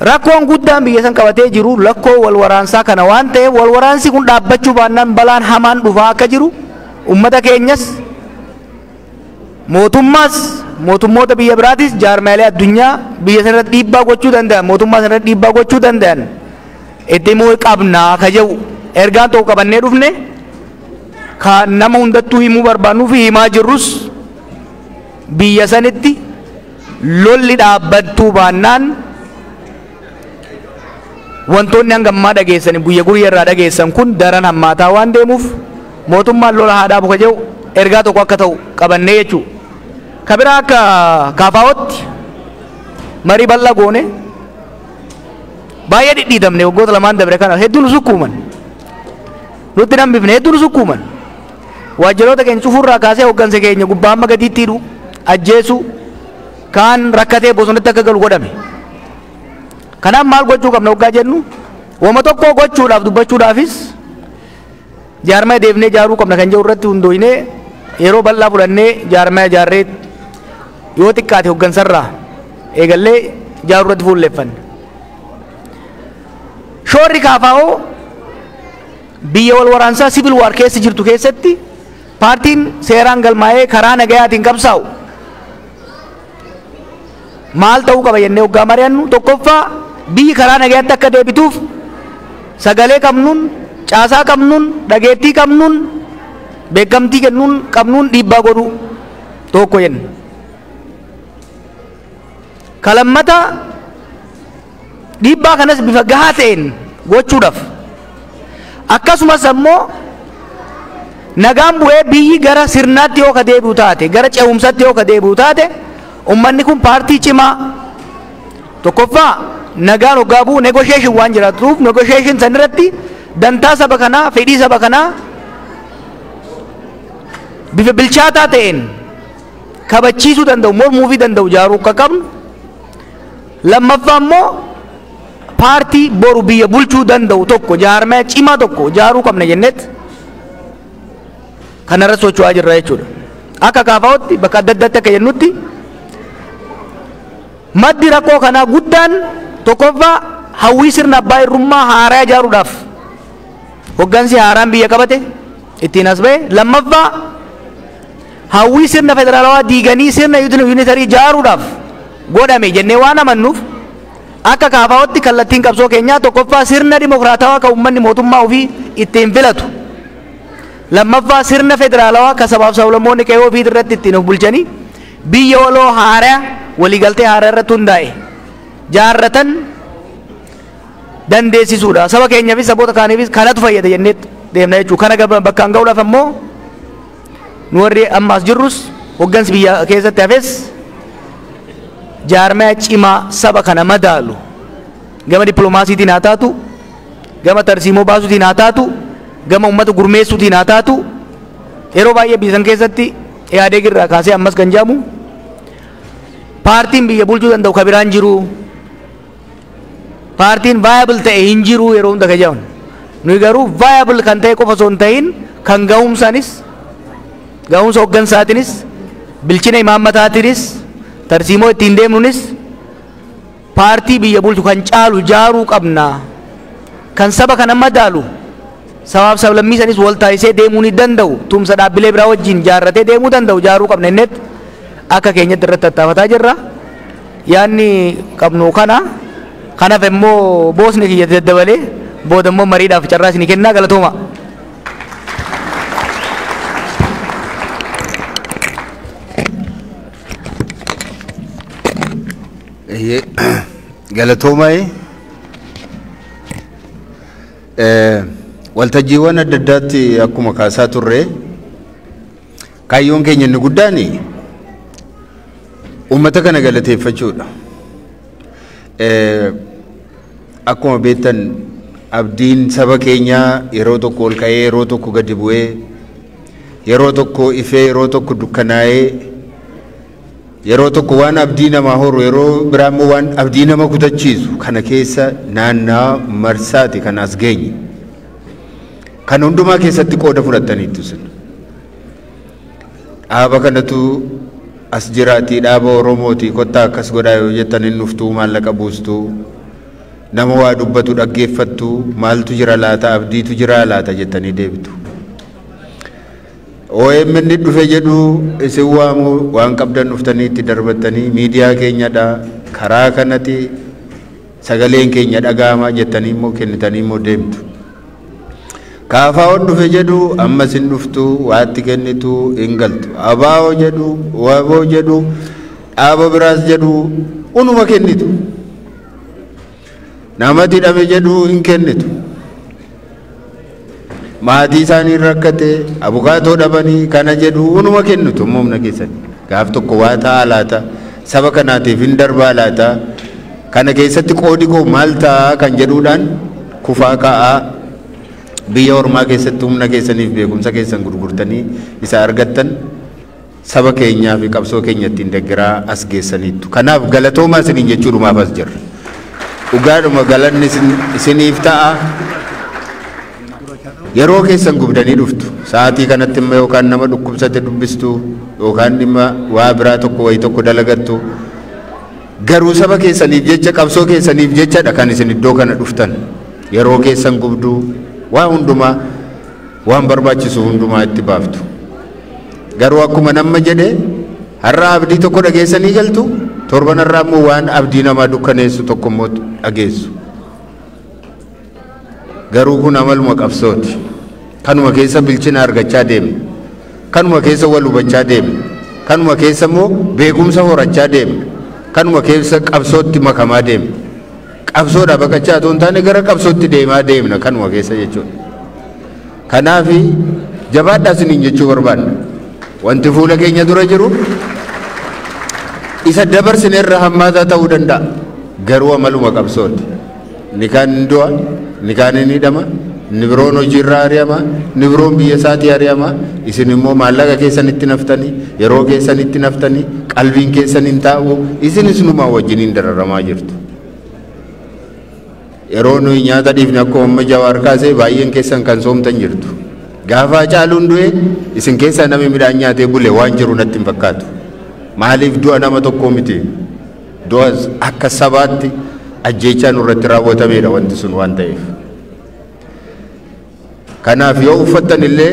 rakkoon guddaan biyya san qabatee jiru lakkoo wal waraansaa kana waan ta'eef wal waraansi kun dhaabbachuu baannaan balaan hamaan dhufaa akka jiru uummata keenyas mootummaas mootummoota biyya biraatis jaarmaalee addunyaa biyya sanarratti dhiibbaa gochuu danda'an mootummaa sanarratti dhiibbaa gochuu danda'an itti himuu qabnaa ka jedhu ergaan tokko qabannee dhufne kan nama hundattuu himuu barbaannuu fi himaa jirrus biyya sanitti lolli dhaabbattuu baannaan wantoonni hangammaa dhageessan buyya guyyaa irraa dhageessan kun daran hammaataa waan deemuuf mootummaan lola haadhaa buka jedhu ergaa tokko akka ta'u qabannee jechuudha. Kabira akka kaafaa'ootti marii bal'aa goone baay'ee dhidhiitamne waggoota lamaan dabre kana hedduu nu sukkuuman nutti dambifne hedduu nu sukkuuman waajjiroota keenya cufuurraa kaasee hooggansa keenya gubbaa amma gadiitti hidhu ajjeesu kaan rakkatee bosonatti akka galu godhame. Kanaaf maal gochuu qabna waggaa jennu wama tokko gochuudhaaf dubbachuudhaafis jaarmaa deebinee ijaaruu qabna kan jedhu irratti hundooyinee yeroo bal'aa fudhannee jaarmaa ijaarree yoo xiqqaate hooggansarraa eegallee ijaaruu irratti fuulleeffanne. Shoorri kaafaa'oo biyya wal waraansaa sibil waar keessa jirtu keessatti paartiin seeraan galmaa'ee karaa nagayaatiin qabsaa'u maal ta'uu qaba jennee waggaa mari'annu tokkoffaa biyyi karaa nagayaatti akka deebituuf sagalee qabnuun caasaa qabnuun dhageettii qabnuun beekamtii kennuun qabnuun dhiibbaa godhu tokko jenna. Kalammata dhiibbaa kanas bifa gahaa ta'een gochuudhaaf akkasumas ammoo nagaan bu'ee biyyi gara sirnaatti yoo ka deebi'u taate gara ce'umsatti yoo ka deebi'u taate ummanni kun paartii cimaa tokkoffaa nagaan hoggaa bu'u negotiation waan jiraatuuf negotiation san irratti dantaa saba kanaa fedhii saba kanaa bifa bilchaataa ta'een kabachiisuu danda'u mormuufii danda'u ijaaruu akka qabnu. Lammaffaa immoo paartii boru biyya bulchuu danda'u tokko jaarmaa cimaa tokko ijaaruu qabna jennetti kanarra socho'aa jirra jechuudha. Akka kaafaa'ootti bakka adda addaatti akka jennutti maddi rakkoo kanaa guddaan tokkoffaa hawwii sirna abbaa irrummaa haaraa ijaaruudhaaf hoggansi haaraan biyya qabate ittiin as ba'e. Lammaffaa hawwii sirna federaalawaa diiganii sirna yuunitarii ijaaruudhaaf godhame jennee waan amannuuf akka kaafaa'ootti kallattiin qabsoo keenyaa tokkoffaa sirna dimokiraatawaa kan uummanni mootummaa ofii ittiin filatu. Lammaffaa sirna federaalawaa kan sabaaf sablammoonni qe'ee ofii irratti ittiin of bulchanii biyya waloo haaraa waliigaltee haaraa irratti hundaa'e jaarratan dandeessisuudha. Saba keenyaafis saboota kaaniifis kanatu fayyada jennee deemna jechuudha. Kana bakkaan ga'uudhaaf ammoo nu warri ammaas jirrus hoggansi biyya keessatti hafes jaarmaa cimaa saba kana madaalu gama dippiloomaasiitiin haa taatu gama tarsiimoo baasuutiin haa taatu gama uummata gurmeessuutiin haa taatu yeroo baay'ee biyya san keessatti yaadee irraa kaasee ammas kan jedhamu paartiin biyya bulchuu danda'u ka biraan jiru paartiin viable ta'e hin jiru yeroo hunda ka jedhamu nuyi garuu viable kan ta'e qofa osoo hin ta'in kan ga'umsaanis ga'umsa hooggansaatiinis bilchina imaammataatiinis tarsiimoo ittiin deemnuunis paartii biyya bulchu kan caalu ijaaruu qabna kan saba kana madaalu sabaaf sablammii sanis wal taasisee deemuu ni danda'u tumsa dhaabbilee biraa wajjin jaarratee deemuu danda'u ijaaruu qabna innetti akka keenyatti irratti tattaafataa jirra. Yaanni qabnu kanaaf immoo boosni kiyya daddabalee booda immoo mariidhaaf carraa isinii kennaa galatooma. Galatoomaayi waltajjiiwwan adda addaatti akkuma kaasaa turre kaayyoon keenya inni guddaan uummata kana galateeffachuudha. Akkuma beektan abdiin saba keenyaa yeroo tokko ol ka'ee yeroo tokko gadi bu'ee yeroo tokko ifee yeroo tokko dukkanaa'ee yeroo tokko waan abdii namaa horu yeroo biraa immoo waan abdii nama kutachiisu kana keessa naannaa marsaati kan as geenye kan hundumaa keessatti qooda fudhataniitu sun dhaaba kanatu as jiraati dhaaba Oromooti kottaa akkas godhaa yoo jettan hin dhuftuu maallaqa buustuu nama waa dubbatu dhaggeeffattu maaltu jira laata abdiitu jira laata jettanii deebitu. OMN dhufe jedhu isin waamu waan qabdan dhuftanii itti darbattanii miidiyaa keenyadha karaa kanatti sagaleen keenya dhaga'ama jettanii immoo kennitanii immoo deemtu. Kaafaa'oon dhufe jedhu ammas hin dhuftu waatti kennitu hin galtu. Abaa'oo jedhu waboo jedhu dhaaba biraas jedhu unuma kennitu. namatti hidhame jedhu hin kennitu. Maatii isaanii rakkate abukaatoo dhabanii kana jedhu hunuma kennitu humna keessan. Gaaf tokko waa ta'a laata saba kanaatiif hin darbaa laata kana keessatti qoodi koo maal ta'a kan jedhuudhaan kufaa ka'aa biyya ormaa keessatti humna keessaniif beekumsa keessan gurgurtanii isa argattan saba keenyaa fi qabsoo keenyatti hin deggeraa as geessaniittu. Kanaaf galatoomaa isiniin jechuudhumaaf as jirra. Dhugaadhuma galanni isiniif ta'a. Yeroo keessan gubdanii dhuftu sa'aatii kanatti immoo yookaan nama dhukkubsate dubbistu yookaan dhimma waa biraa tokko wayii tokko dalagattu garuu saba keessaniif jecha qabsoo keessaniif jechadha kan isin iddoo kana dhuftan. Yeroo keessan gubduu waa hundumaa waan barbaachisu hundumaa itti baaftu. Garuu akkuma nama jedhe har'a abdii tokko dhageessanii galtu torban irraa immoo waan abdii namaa dukkaneessu tokko immoo dhageessu. Garuu kun amaluma qabsooti. Kanuma keessa bilchina argachaa deemne. Kanuma keessa wal hubachaa deemne. Kanuma keessa immoo beekumsa horachaa deemne. Kanuma keessa qabsootti makamaa deemne. Qabsoodha baqachaa otoo hin taane gara qabsootti deemaa deemna kanuma keessa jechuudha. Kanaaf jabaadhaa isiniin jechuu barbaadna. Wanti fuula keenya dura jiru isa dabarsineerra hammaataa ta'uu danda'a. Garuu amaluma qabsooti. Ni kaan du'a. Ni kaan inni hidhama, ni biroon hojiirraa ari'ama, ni biroon biyya isaatii ari'ama. Isin immoo maallaqa keessanitti naftanii, yeroo keessanitti naftanii, qalbiin keessan hin taa'u, isinis numaa wajjiniin dararamaa jirtu. Yeroo nuyi nyaata dhiifne akkuma amma Jawaar kaasee baay'een keessan kan soomtan jirtu. Gaafa Hacaaluun du'e isin keessaa namni midhaan nyaatee bule waan jiru natti hin fakkaatu. Maaliif du'a nama tokkoo miti? Du'a akka sabaatti ajjeechaa nurratti raawwatamedha wanti sun waan ta'eef. Kanaaf yoo uffattan illee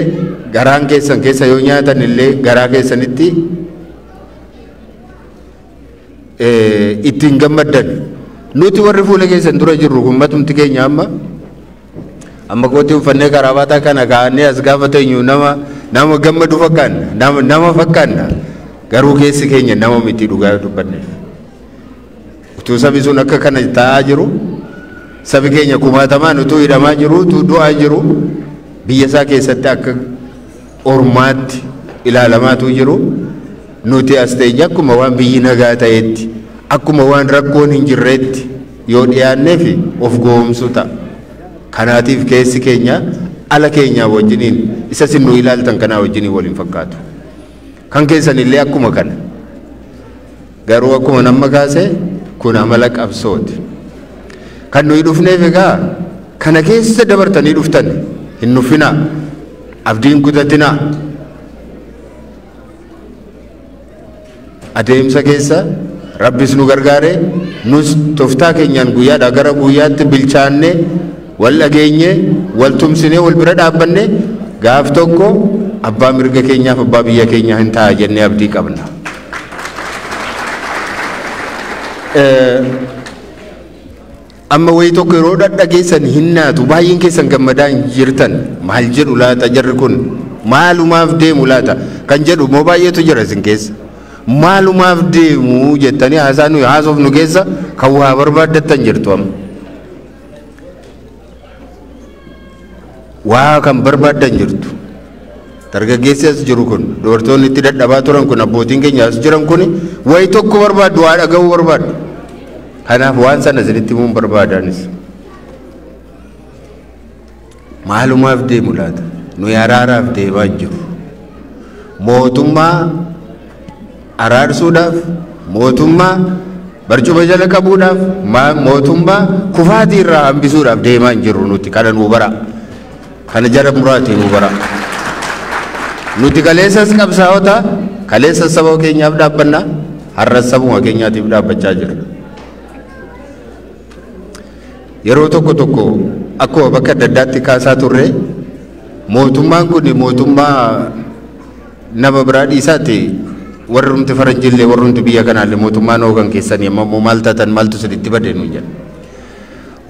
garaan keessan keessa yoo nyaatan illee garaa keessanitti ittiin gammaddan. Nuti warri fuula keessan dura jirru ummatumti keenya amma kootii uffannee karabaataa kana kaa'annee as gaafa teenyu nama gammadu fakkaanna nama fakkaanna garuu keessi keenya nama miti dhugaa dubbanneef. Utuu sabi sun akka kana taa'aa jiru sabi keenya kumaatamaan utuu hidhamaa jiru utuu du'aa jiru biyya isaa keessatti akka ormaatti ilaalamaatu jiru nuti as teenye akkuma waan biyyi nagaa ta'etti akkuma waan rakkoon hin jirreetti yoo dhiyaanneef of goomsu ta'a. Kanaatiif keessi keenya ala keenyaa wajjiniin isa sin nu ilaaltan kanaa wajjiniin waliin fakkaatu. Kan keessan illee akkuma kana garuu akkuma nama kaasee kun amala qabsooti. Kan nuyi dhufneef egaa kana keessa dabartanii dhuftan hin nuffinaa abdiin kutatinaa adeemsa keessa rabbis nu gargaare nus toftaa keenyaan guyyaadhaa gara guyyaatti bilchaannee wal dhageenye wal tumsinee wal bira dhaabbanne gaaf tokko abbaa mirga keenyaaf abbaa biyya keenyaa hin ta'a jennee abdii qabna. Amma wayi tokko yeroo dhadhageessan hinnaatu baay'een keessan gammadaa hin jirtan maal jedhu laata jarri kun maalumaaf deemu laata kan jedhu moo baay'eetu jira isin keessa. Maalumaaf deemu jettanii haasaa nuyi haasofnu keessa kan waa barbaaddattan jirtu amma. Waa kan barbaaddan jirtu. Dargaggeessi as jiru kun dubartoonni itti dadhabaa turan kun abbootiin keenya as jiran kun wayi tokko barbaadu waa dhaga'uu barbaadu. Kanaaf waan sana isinitti himuun barbaadanis. Maalumaaf deemu laata nuyi araaraaf deemaa jiru. Mootummaa araarsuudhaaf mootummaa barcuma jala qabuudhaaf mootummaa kufaatii irraa hambisuudhaaf deemaa hin jirru nuti kana nuu bara kana jara muraatii nuu bara nuti kaleessas qabsaa'ota kaleessas saba keenyaaf dhaabbanna har'as sabuma keenyaatiif dhaabbachaa jirra. Yeroo tokko tokko akkuma bakka adda addaatti kaasaa turre mootummaan kun mootummaa nama biraa dhiisaatti warrumti faranjillee warrumti biyya kanaallee mootummaan hoogan keessanii ammoo maal taatan maaltu sirriitti badee nu jedha.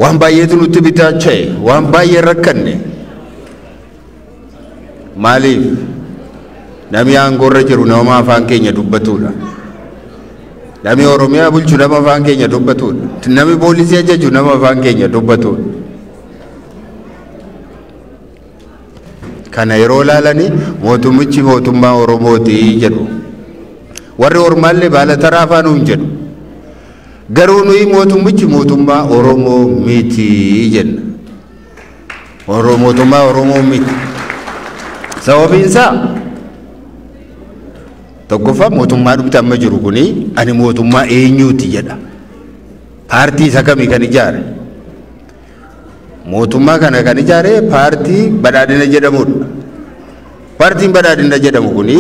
Waan baay'eetu nutti bitaacha'e waan baay'ee rakkanne maaliif namni aangoorra jiru nama afaan keenya dubbatudha. Namni Oromiyaa bulchu nama afaan keenya dubbatudha. Namni poolisii ajaju nama afaan keenya dubbatudha. Kana yeroo laalanii mootummichi mootummaa Oromooti jedhu. Warri ormaallee baala taraa afaan hin jedhu. Garuu nuyi mootummichi mootummaa Oromoo miti jenna. Mootummaa Oromoo miti. Sababiin isaa tokkoffaa mootummaa dhumti amma jiru kuni ani mootummaa eenyuuti jedha. Paartii isa kamii kan ijaare? Mootummaa kana kan ijaare paartii badhaadhina jedhamudha. Paartiin badhaadhina jedhamu kuni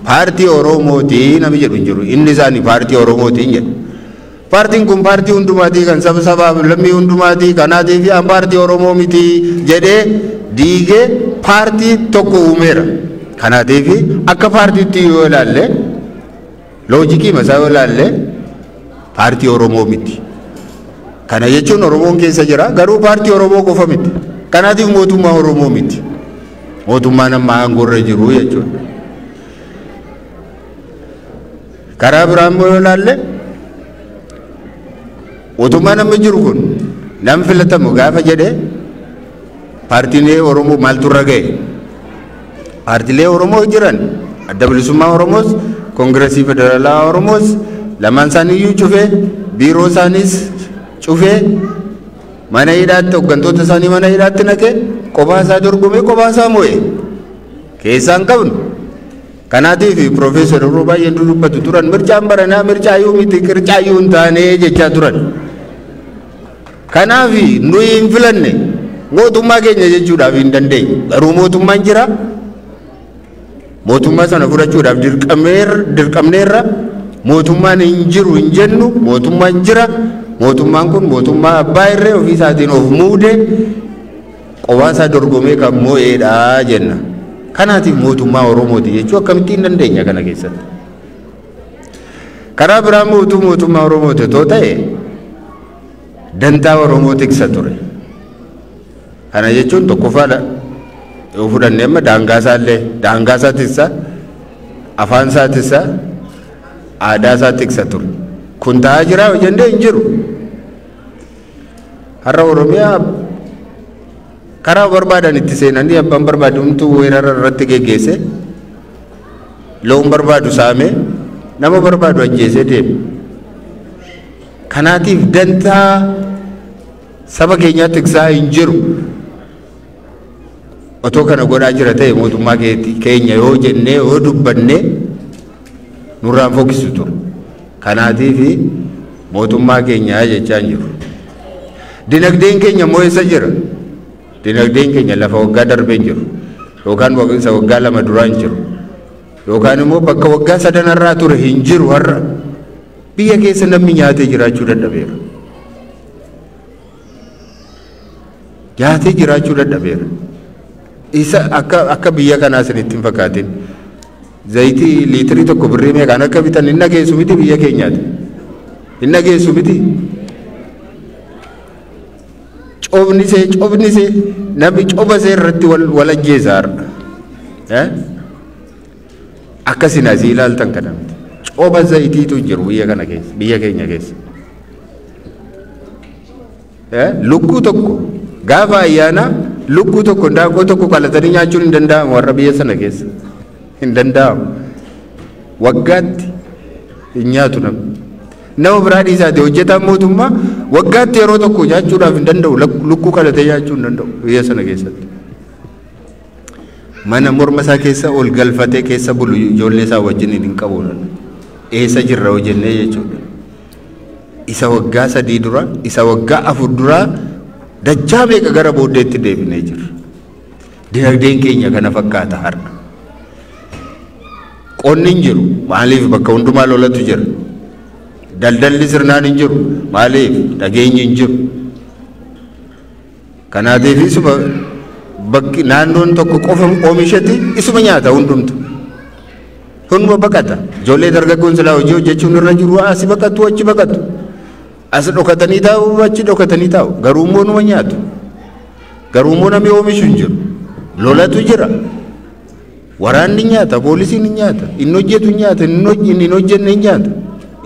paartii Oromooti namni jedhu hin jiru. Inni isaanii paartii Oromooti jedhu. Paartiin kun paartii hundumaatii kan saba sabaaf lammii hundumaatii kanaatiif an paartii Oromoo miti jedhee diigee paartii tokko uumeera. Kanaatiif akka paartiitti yoo ilaalle loojikii masaa yoo ilaalle paartii Oromoo miti. Kana jechuun Oromoon keessa jira garuu paartii Oromoo qofa miti. Kanaatiif mootummaa Oromoo miti. Mootummaan amma aangoorra jiru jechuudha. Karaa biraan yoo ilaalle mootummaan amma jiru kun nam filatamu gaafa jedhee paartiilee Oromoo maaltu irra ga'e? Paartiilee Oromoo jiran adda bilisummaa Oromoos, Koongireesii Federaalaa Oromoos lamaan isaaniiyyuu cufee biiroo isaaniis cufee mana hidhaatti hooggantoota isaanii mana hidhaatti naqee kophaa isaa dorgomee kophaa isaa mo'e keessaa hin qabnu. Kanaatiif Piroofeesar Roobaa baay'een dubbatu turan mircaan baranaa mircaayyuu miti qircaayyuu hin taane jechaa turan. Kanaaf nuyi hin filanne mootummaa keenya jechuudhaaf hin dandeenye. Garuu mootummaan jira. Mootummaa sana fudhachuudhaaf dirqamneerra mootummaan hin jiru hin jennu mootummaan jira. Mootummaan kun mootummaa abbaa irree ofii isaatiin of muude kophaa isaa dorgomee kan mo'eedha jenna. Kanaatiif mootummaa Oromooti jechuu akkamittiin dandeenya kana keessatti. Karaa biraa mootummaa Oromooti otoo ta'e dantaa Oromoo tiksa ture. Kana jechuun tokkoffaadha. Yoo fudhannee amma daangaa isaa tiksa, afaan isaa tiksa, aadaa isaa tiksa ture. Kun ta'aa jira jennee hin jiru. Har'a Oromiyaa karaa barbaadan itti seenanii abbaan barbaadamtu weerara irratti geggeesse loon barbaadu saame nama barbaadu ajjeesee deeme. Kanaatiif dantaa saba keenyaa tiksaa hin jiru. Otoo kana godhaa jira ta'e mootummaa keenya yoo jennee yoo dubbannee nurraan fokkisu ture. Kanaatiif mootummaa keenyaa jechaa hin jiru. Dinagdeen keenya moo eessa jira? Dinagdeen keenya lafa waggaa darbee hin jiru. Yookaan waggaa lama duraa hin jiru. Yookaan immoo bakka waggaa sadanarraa ture hin jiru har'a. Biyya keessa namni nyaatee jiraachuu dadhabeera. Nyaatee jiraachuu dadhabeera. Isa akka biyya kanaa sinitti hin fakkaatin. Zayitii liitirii tokko birrii meeqaan akka bitan hin dhageessu miti biyya keenyaati. Hin dhageessu miti. Cobni see namni coba see irratti wal ajjeesa har'a. Akkasin asii ilaaltan kana miti. Coba zayitiitu jiru biyya keenya keessa. Lukkuu tokko gaafa ayyaana lukkuu tokko daakuu tokko qalatanii nyaachuun hin danda'amu warra biyya sana keessa. Hin danda'amu. Waggaatti hin nyaatu namni. Nama biraa dhiisaati hojjetaan mootummaa waggaatti yeroo tokko nyaachuudhaaf hin danda'u lukkuu qalatee nyaachuu hin danda'u biyya sana keessatti. Mana morma isaa keessa ol galfatee keessa bulu ijoollee isaa wajjin hin qabu. Eessa jirra hojjennee jechuudha. Isa waggaa 3 dura isa waggaa 4 dura dachaa meeqa gara booddeetti deebinee jirra. Dinagdeen keenya kana fakkaata har'a. Qonni hin jiru maaliif bakka hundumaa lolatu jira. Daldalli sirnaan hin jiru maaliif dhageenyi hin jiru. Kanaatiif isuma bakki naannoon tokko qofa oomishatti isuma nyaata hundumtu. Hunduma baqata. Ijoollee dargaggoon silaa hojii hojjechuun irra jiru asi baqatu achi baqatu. As dhokatanii taa'u achi dhokatanii taa'u. Garuu immoo numa nyaatu. Garuu immoo namni oomishu hin jiru. Lolatu jira. Waraanni nyaata, poolisiin nyaata, inni hojjetu nyaata, inni hin hojjenne nyaata.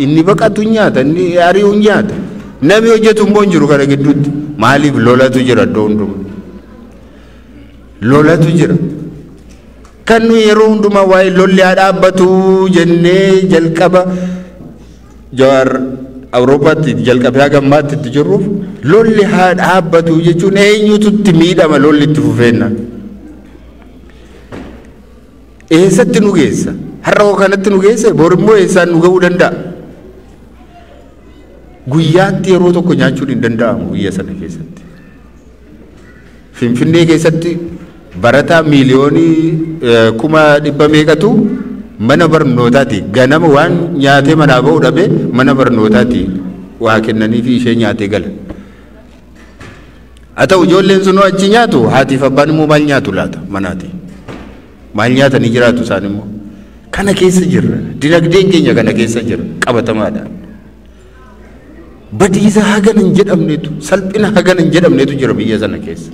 inni baqatu nyaata inni ari'u nyaata namni hojjetu immoo hin jiru kana gidduutti maaliif lolatu jira iddoo hundumaa lolatu jira kan nu yeroo hundumaa waa'ee lolli haa dhaabbatu jennee jalqaba Jawaar Awurooppaatti jalqabee haga ammaatti itti jirruuf lolli haa dhaabbatu jechuun eenyutu itti miidhama lolli itti fufeenna eessatti nu geessa har'a kanatti nu geessa bor immoo eessaan nu ga'uu danda'a guyyaatti yeroo tokko nyaachuun hin danda'amu biyya sana keessatti Finfinnee keessatti barataa miiliyoonii 100,000 meeqatu mana barnootaati ganama waan nyaatee manaa ba'uu dhabe mana barnootaati waa kennanii fi ishee nyaatee gala haa ta'u ijoolleen sunoo achi nyaatu haatiif abbaan immoo maal nyaatu laata manaati maal nyaatanii jiraatu isaan immoo kana keessa jirra dinagdeen keenya kana keessa jira qabatamaadha badiisa hagana hin jedhamnetu salphina hagana hin jedhamnetu jira biyya sana keessa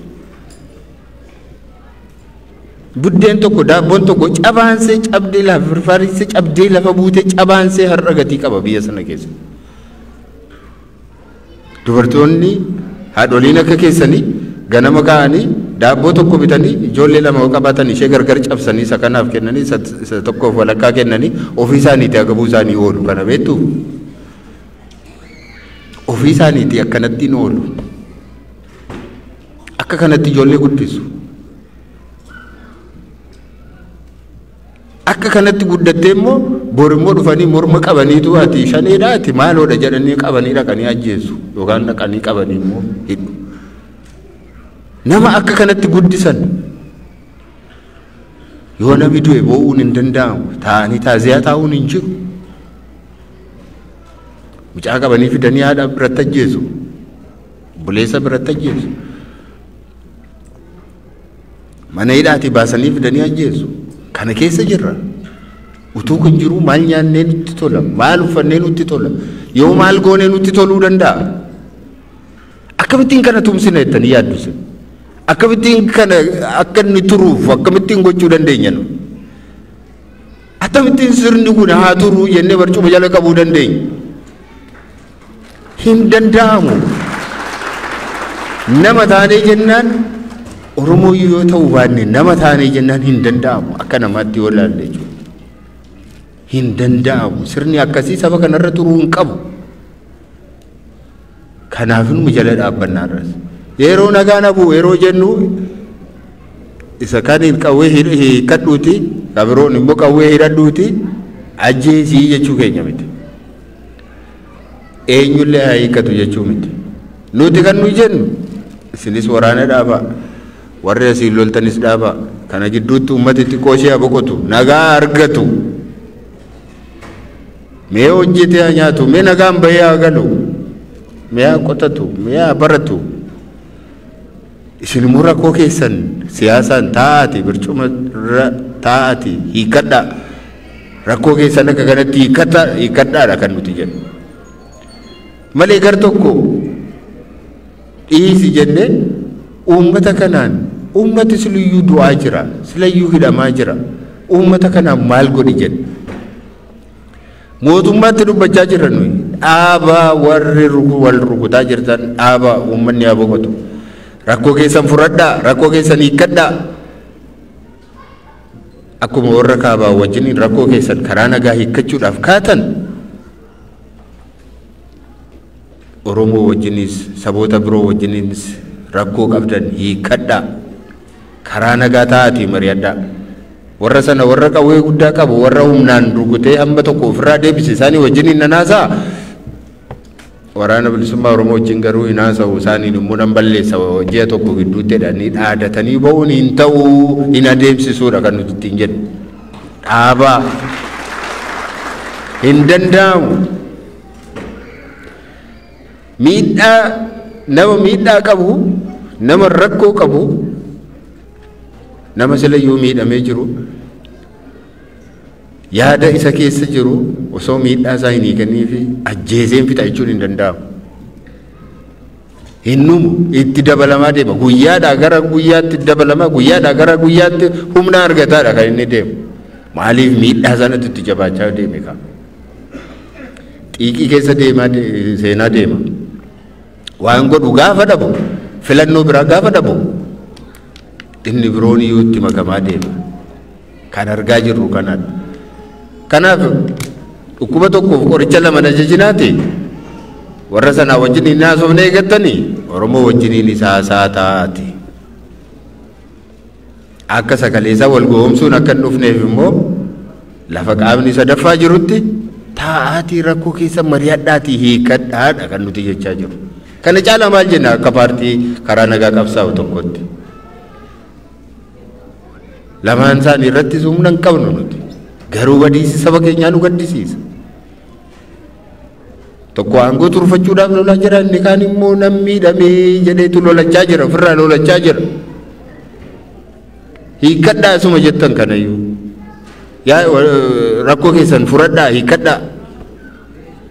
buddeen tokko daabboon tokko cabaansee cabdee lafa firfaarisee cabdee lafa buutee cabaansee har'a gatii qaba biyya sana keessa dubartoonni haadholiin akka keessanii ganama ka'anii daabboo tokko bitanii ijoollee lama qabaatan ishee gargar cabsanii isa kanaaf kennanii isa tokkoof walakkaa kennanii ofii isaaniitii agabuu isaanii oolu kana beektu ofii isaaniitii akkanatti hin oolu akka kanatti ijoollee guddisu akka kanatti guddattee immoo bor immoo dhufanii morma qabaniitu ati shaneedha ati maaloodha jedhanii qabanii dhaqanii ajjeessu yookaan dhaqanii qabanii immoo hidhu nama akka kanatti guddisan yoo namni du'e boo'uun hin danda'amu taa'anii taaziyaa taa'uun hin jiru mucaa qabanii fidanii haadha biratti ajjeessu buleessa biratti ajjeessu mana hidhaatii baasanii fidanii ajjeessu kana keessa jirra utuu kun jiru maal nyaannee nutti tola maal uffannee nutti tola yoo maal goonee nutti toluu danda'a akkamittiin kana tumsina jettanii yaaddu sin akkamittiin kana akka inni turuuf akkamittiin gochuu dandeenya nu akkamittiin sirni kun haa turuu jennee barcuma jala qabuu dandeenya hin danda'amu nama taanee jennaan Oromoo yoo ta'u baanne nama taanee jennaan hin danda'amu akka namaatti yoo ilaalle jechuudha hin danda'amu sirni akkasii saba kanarra turuu hin qabu kanaaf nu jala dhaabbannaarras yeroo nagaan abu yeroo jennu isa kaniin qawwee hiikadhuuti kabiroon immoo qawwee hidhadhuuti ajjeesii jechuu keenya miti eenyullee haa hiikatu jechuu miti nuti kan nuyi jennu isinis waraana dhaabaa warri asiin loltanis dhaabaa kana gidduutti uummati xiqqoo ishee boqotu nagaa argatu mee hojjetee haa nyaatu mee nagaan bahee haa galu mee haa qotatu mee haa baratu isin immoo rakkoo keessan siyaasaan taa'ati bircuma taa'ati hiikadha rakkoo keessan akka kanatti hiikadhaadha kan nuti jennu malee gar tokko dhiisi jennee uummata kanaan uummati silayyuu du'aa jira silayyuu hidhamaa jira uummata kanaan maal godhi jedhe mootummaatti dubbachaa jirra nuyi dhaabaa warri wal rukutaa jirtan dhaabaa uummanni haa boqotu rakkoo keessan furadhaa rakkoo keessan hiikkadhaa akkuma warra kaabaa wajjiniin rakkoo keessan karaa nagaa hiikkachuudhaaf kaatan Oromoo wajjinis saboota biroo wajjininis rakkoo qabdan hiikkadhaa karaa nagaa taa'atii mari'adhaa warra sana warra qawwee guddaa qabu warra humnaan rukutee hamba tokko ofirraa deebise isaanii wajjiniin nanaasaa waraana bilisummaa Oromoo wajjin garuu hin haasa'u isaaniin immoo nan balleessa ji'a tokko gidduutti jedhanii dhaadatanii ba'uun hin ta'uu hin adeemsisuudha kan nuti ittiin jedhu dhaabaa hin danda'amu miidhaa nama miidhaa qabu nama rakkoo qabu nama silayyuu miidhamee jiru yaada isa keessa jiru osoo miidhaa isaa hin hiikanii fi ajjeeseen fixa jechuun hin danda'amu hinnumu itti dabalamaa deema guyyaadhaa gara guyyaatti dabalamaa guyyaadhaa gara guyyaatti humna argataadha kan inni deemu maaliif miidhaa sanatti itti jabaachaa deeme kaa xiiqii keessa deemaa seenaa deema. Waan godhu gaafa dhabu filannoo biraa gaafa dhabu inni biroon iyyuu itti makamaa deema. Kan argaa jirru kanadha. Kanaaf dhukkuba tokkoof qoricha lama ajajinaati. Warra sanaa wajjin hin haasofne eeggattanii Oromoo wajjiniin isaa taati. Akka sagaleessa wal goomsuun akka hin dhufneef immoo lafa qaamni sadaffaa jirutti taa'aatii rakkoo keessa mari'adhaatii hiikadhaadha kan nuti jechaa jiru. Kana caalaa maal jenna akka paartii karaa nagaa qabsaa'u tokkotti. Lamaan isaanii irratti humna hin qabnu nuti. Garuu badiisi saba keenyaa nu gaddisiisa. Tokko aangoo turfachuudhaaf lolaa jira, inni kaan immoo nam miidhamee jedheetu lolachaa jira, ofirraa lolachaa jira. Hiikadhaa asuma jettan kanayyuu. Yaa rakkoo keessan furadhaa hiikadhaa.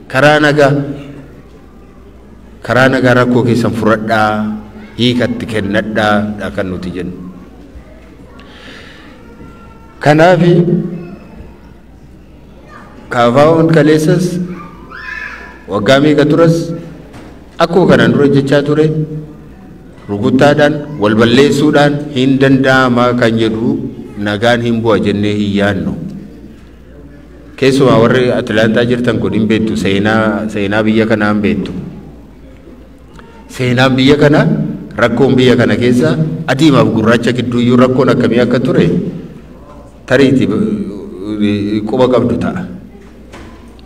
Karaa nagaa rakkoo keessan furadhaa hiikatti kennadhaa kan nuti jennu. Kanaaf kaafaa'oon kaleessas waggaa meeqa turas akkuma kanaan dura jechaa ture rukuttaadhaan wal balleessuudhaan hin danda'ama kan jedhu nagaan hin bu'a jennee hin yaadnu. Keessumaa warri Atilaantaa jirtan kun hin beektu seenaa biyya kanaa hin beektu. Seenaan biyya kanaa rakkoon biyya kana keessa adiimaaf gurraacha gidduuyyuu rakkoon akkamii akka ture tariitii quba qabdu ta'a.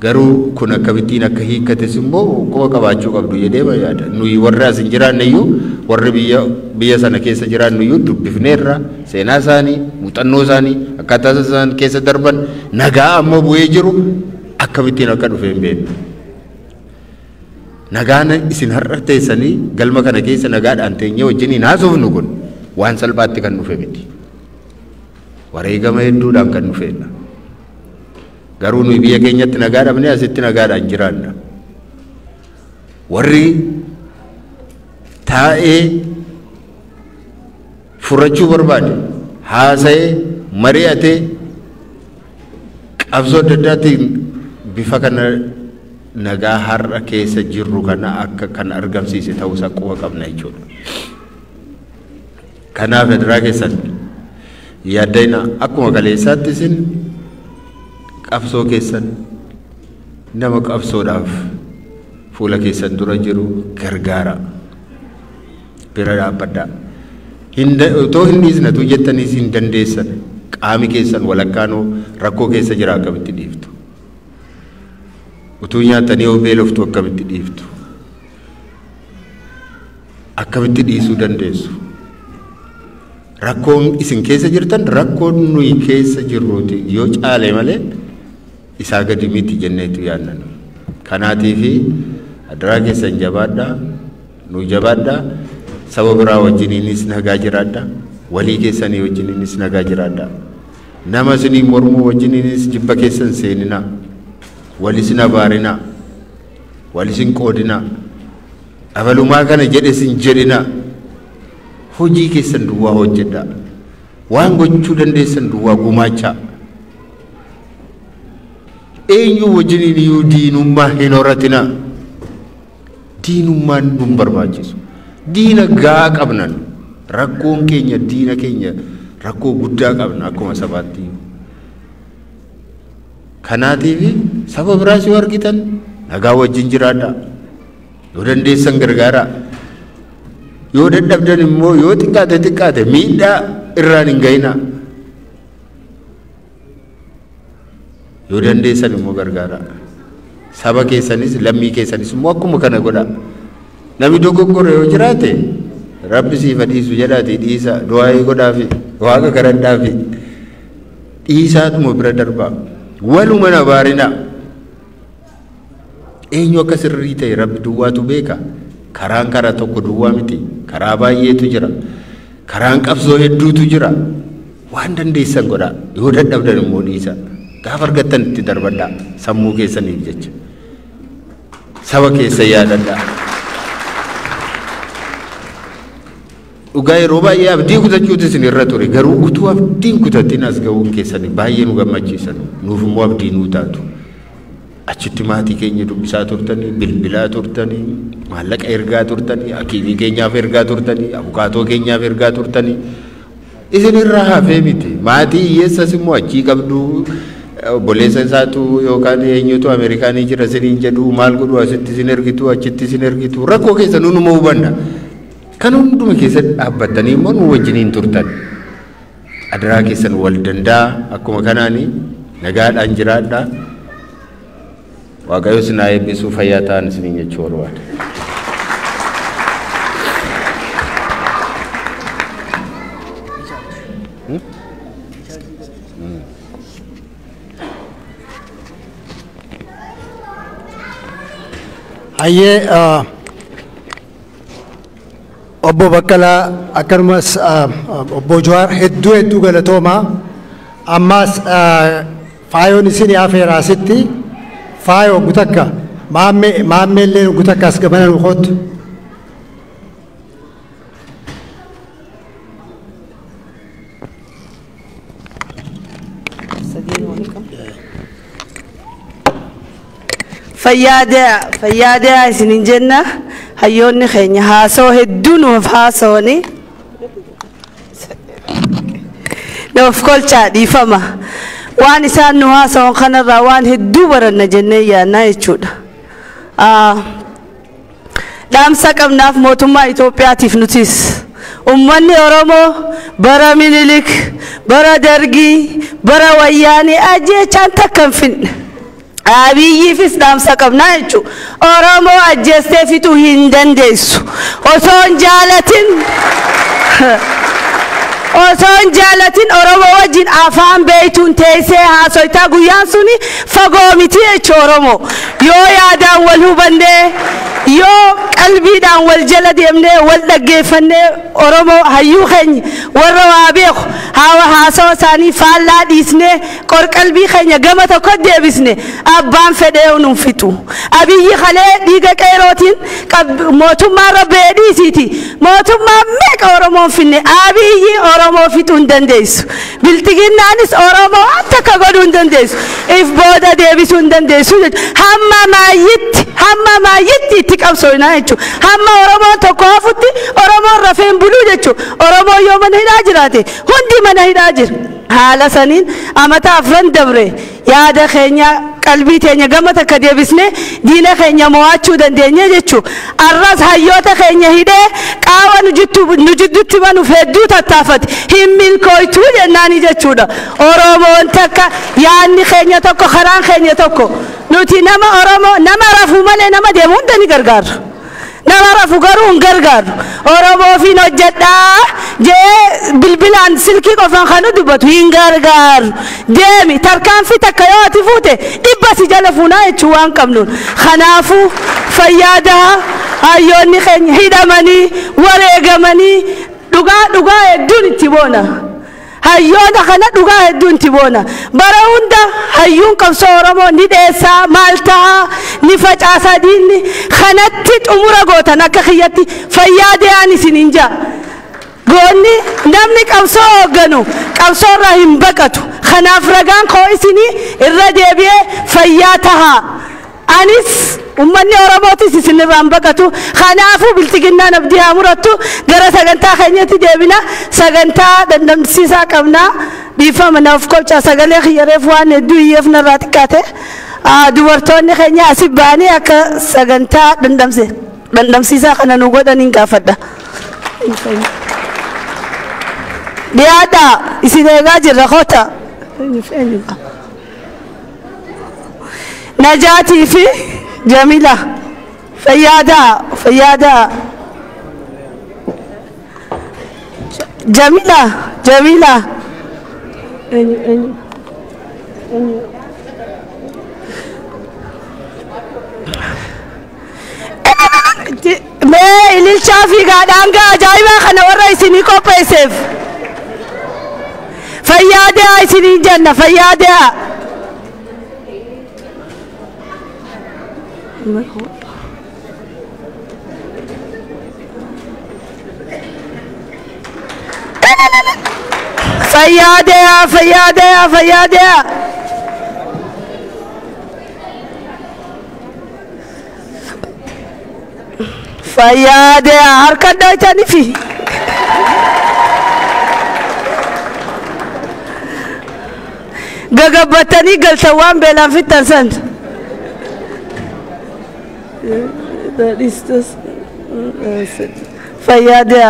Garuu kun akkamittiin akka hiikkates immoo quba qabaachuu qabdu jedhee yaada. Nuyi warri as hin jiraanneyyuu warri biyya sana keessa jiraannuyyuu dubbifneerra seenaa isaanii muuxannoo isaanii akkaataa isaan keessa darban nagaa amma bu'ee jiru akkamittiin akka dhufe hin beeknu. Nagaan isin har'a teessanii galma kana keessa nagaadhaan teenyee wajjiniin haasofnu kun waan salphaatti kan dhufe miti. Wareegama hedduudhaan kan dhufedha. Garuu nuyi biyya keenyatti nagaa dhabnee asitti nagaadhaan jiraanna. Warri taa'ee furachuu barbaade haasa'ee mari'atee qabsoo adda addaatiin bifa kana nagaa har'a keessa jirru kana akka kan argamsiise ta'uusaa quba qabna jechuudha. Kanaaf federaa keessatti yaaddayna akkuma kaleessaatti isin qabsoo keessan nama qabsoodhaaf fuula keessan dura jiru gargaara bira dhaabbadhaa. Otoo hin dhiisnatu jettaniis hin dandeessan qaami keessan walakkaanoo rakkoo keessa jira akkamitti dhiiftu. Utuu nyaatanii yoo beeloftu akkamitti dhiiftu. Akkamitti dhiisuu dandeessu. Rakkoon isin keessa jirtan rakkoon nuyi keessa jirruuti yoo caale malee isaa gadi miti jenneetu yaadnan. Kanaatiifi adaraa keessan jabaadhaa, nu jabaadhaa, saba biraa wajjiniinis nagaa jiraadhaa, walii keessanii wajjiniinis nagaa jiraadhaa. Nama isinii mormuu wajjiniinis jibba keessan seeninaa, walisin abaarinaa, walisin qoodinaa, abalumaa kana jedhesin jedhinaa. Hojii keessan duwwaa hojjedhaa. Waan gochuu dandeessan duwwaa gumaachaa. Eenyu wajjiniin iyyuu diinummaa hin horatinaa. Diinummaan nun barbaachisu. Diina gaa qabnan. Rakkoon keenya diina keenya rakkoo guddaa qabna akkuma sabaatti. Kanaatiif saba biraas yoo argitan nagaa wajjin jiraadhaa. Yoo dandeessan gargaaraa. Yoo dadhabdan immoo yoo xiqqaate miidhaa irraan hin ga'inaa. Yoo dandeessan immoo gargaaraa. Saba keessanis lammii keessanis immoo akkuma kana godhaa. Namni dogoggore yoo jiraate Rabbi siif dhiisu jedhaatii dhiisa du'aa godhaafi waaqa kadhadhaafi dhiisaatuma bira darbaa. Waluma na baarinaa. Eenyu akka sirrii ta'e Rabbi duwwaatu beeka. Karaan karaa tokko duwwaa miti. Karaa baay'eetu jira. Karaan qabsoo hedduutu jira. Waan dandeessan godhaa. Yoo dadhabdan immoo dhiisa. Gaafa argattan itti darbadhaa. Sammuu keessaniif jecha. Saba keessa yaadadhaa. Dhugaa yeroo baay'ee abdii kutachuutu isin irra ture. Garuu utuu abdiin kutatiin as ga'uun keessanii baay'ee nu gammachiisan. Nuuf immoo abdii nuu taatu. achitti maatii keenya dubbisaa turtanii bilbilaa turtanii maallaqa ergaa turtanii akiimii keenyaaf ergaa turtanii abukaatoo keenyaaf ergaa turtanii isin irraa hafee miti maatii hiyyeessas immoo achii qabdu obboleessa isaatu yookaan eenyutu Ameerikaanii jira siniin jedhu maal godhu asitti isin ergitu achitti isin ergitu rakkoo keessa numa hubanna kan hunduma keessa dhaabbattanii immoo nu wajjiniin turtan adaraa keessan wal dandaa akkuma kanaanii nagaadhaan jiraadhaa waaqayyo sinaa eebbisuu fayyaa ta'an isiniin jechuu barbaada. Hayyee obbo Baqqalaa akkasumas obbo Jawaar hedduu galatoomaa ammaas faayoon isin afeeraa asitti faayoo gutakka maammeelleen gutakka as gamana nu kootu. fayyaada isinin jenna hayyoonni keenya haasoo hedduu nuuf haasooni nuuf kolchaa dhiifama waan isaan nu haasoon kanarraa waan hedduu baranna jennee yaannaa jechuudha. Dhaamsa qabnaaf mootummaa Itoophiyaatiif nutis ummanni Oromoo bara Minilik bara Dargii bara Wayyaanee ajjeechaan takka hin finne. Abiyyiifis dhaamsa qabnaa jechuudha. Oromoo ajjeestee fixuu hin dandeessu. Osoo hin jaalatin Oromoo wajjin afaan beeytuun teessee haasoytaa guyyaan suni fagoo miti jechuudha Oromoo. Yoo yaadaan wal hubannee yoo qalbiidhaan wal jala deemnee wal dhaggeeffannee Oromoo hayyuu keenya warra waa beeku haasawaa isaanii faallaa dhiisnee qorqalbii keenya gama tokko deebisne abbaan fedhee nuun fixu. Abiyyi kalee dhiiga qeerootiin mootummaa rabbee dhiisiiti. Mootummaa meeqa Oromoon finne Abiyyi Oromoo fixuu hin dandeessu. Biltiginnaanis Oromoo akka godhuu hin dandeessu. If booda deebisuu hin dandeessu. Hamma maayyitti itti qabsoofnaa jechuudha. Hamma Oromoon tokko hafutti Oromoon rafeen buluu jechuudha. Oromoo yoo mana hidhaa jiraate hundi mana hidhaa jira. Haala saniin amata afran dabre yaada keenya qalbii teenya gama takka deebisnee diina keenya mo'achuu dandeenya jechuudha. Arras hayyoota keenya hidhee qaawa nu jidduutti banuuf hedduu tattaafate hin milkooytuu jennaani jechuudha. Oromoon takka yaadni keenya tokko karaan keenya tokko nuti nama Oromoo nama rafuu malee nama deemu hunda ni gargaarra. Nama rafu garuu hin gargaaru. Oromoo fi hojjedhaa jee bilbilaan silkii qofaan kan dubbatu hin gargaaru. Deemi tarkaanfii takka yoo ati fuute dhibba si jala fuunaa jechuu waan qabnuun. Kanaafuu fayyaadaa hayyoonni keenya hidhamanii wareegamanii dhugaa hedduun itti boona. Hayyoota kana dhugaa hedduun itti boona. Bara hunda hayyuun qabsoo Oromoo ni dheessaa maal ta'a ni facaasaa diinni kanatti xumura gootan akka kiyyatti fayyaadaan isiniin jaa. Goonni namni qabsoo hoogganu qabsoo irraa hin baqatu. Kanaaf ragaan koo isinii irra deebi'ee fayyaa tahaa. Anis ummanni Oromootis isinirraan baqatu. Kanaafuu biltiginnaan abdii haa murattu. Gara sagantaa keenyatti deebina. Sagantaa dandamsiisaa qabnaa. Dhiifama naaf kolchaa sagalee xiyyareef waan hedduu hiyyeef narraa xiqqaate. Dubartoonni keenya asii ba'anii akka sagantaa dandamsiisaa kana nu godhaniin gaafadha. Dhiyaadhaa isin eegaa jirra koota. Najaatii fi Jamila fayyadaa Jamila mee ililchaa fi gaadhaangaa ajaa'ibaa kana warra isinii qopheesseef fayyadaa isinii jenna fayyadaa. Fayyaadaa Fayyade harka dhoytani fi. Gagabbatanii galtan waan beelaan fixan san. Fayyade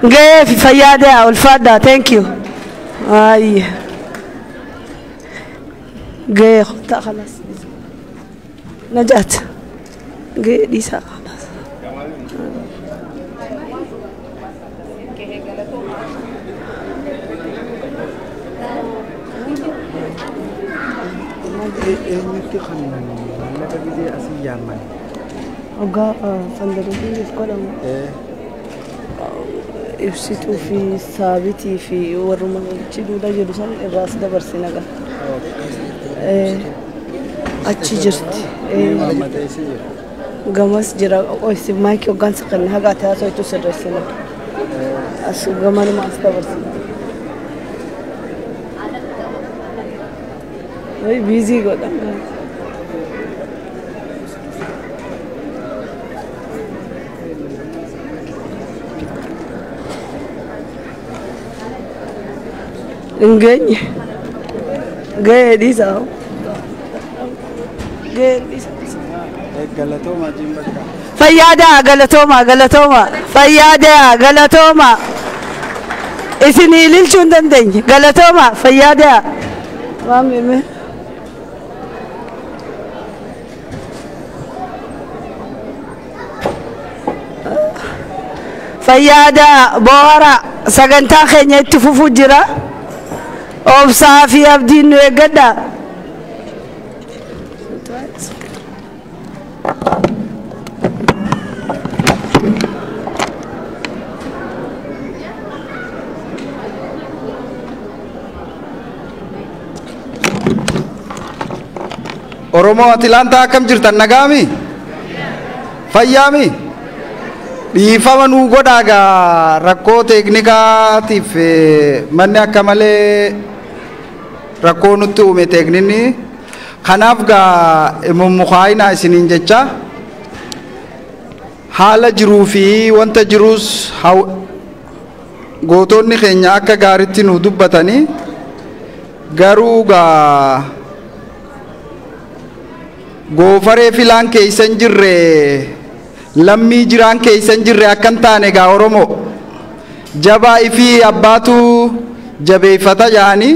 gahee fi fayyade ulfaadha. Thank you. Ay. Gahee ta khalas. Najat. Gahee dhisa khalas. eenyutti kan laga gizee asii yaaman Ogaa fandaruufiif godhamu ibsituu fi saabitii fi warruma cidhuudha jedhu san irraas dabarsina achi jirti gamas jira qoysi maayikii hoggaansa kan haga ati haasawaitu sirreessina as gamanuma as dabarsina biizii godhan Enggaknya, gaya di sana, gaya di sana. galatoma jimbaka Fayyada galatoma, fayyada galatoma. Isini lilchun dandeng, galatoma, fayyada. Mami me. Fayyada bohara sagantaa keenya itti fufuu jira. Obsaa fi abdiin nu eeggadha. Oromoo Atilaantaa akkam jirtan nagaami fayyaami dhiifama nuu godhaagaa rakkoo teeknikaatiif manni akka malee rakkoo nutti uume teekninni kanaaf gaa mummukaayinaa isiniin jecha haala jiruu fi wanta jiruus gootonni keenya akka gaaritti nu dubbatanii garuu gaa goofaree filaan keeysan jirre lammii jiraan keeysan jirre akkan taane gaa Oromoo jabaa fi abbaatu jabeeffata jaanii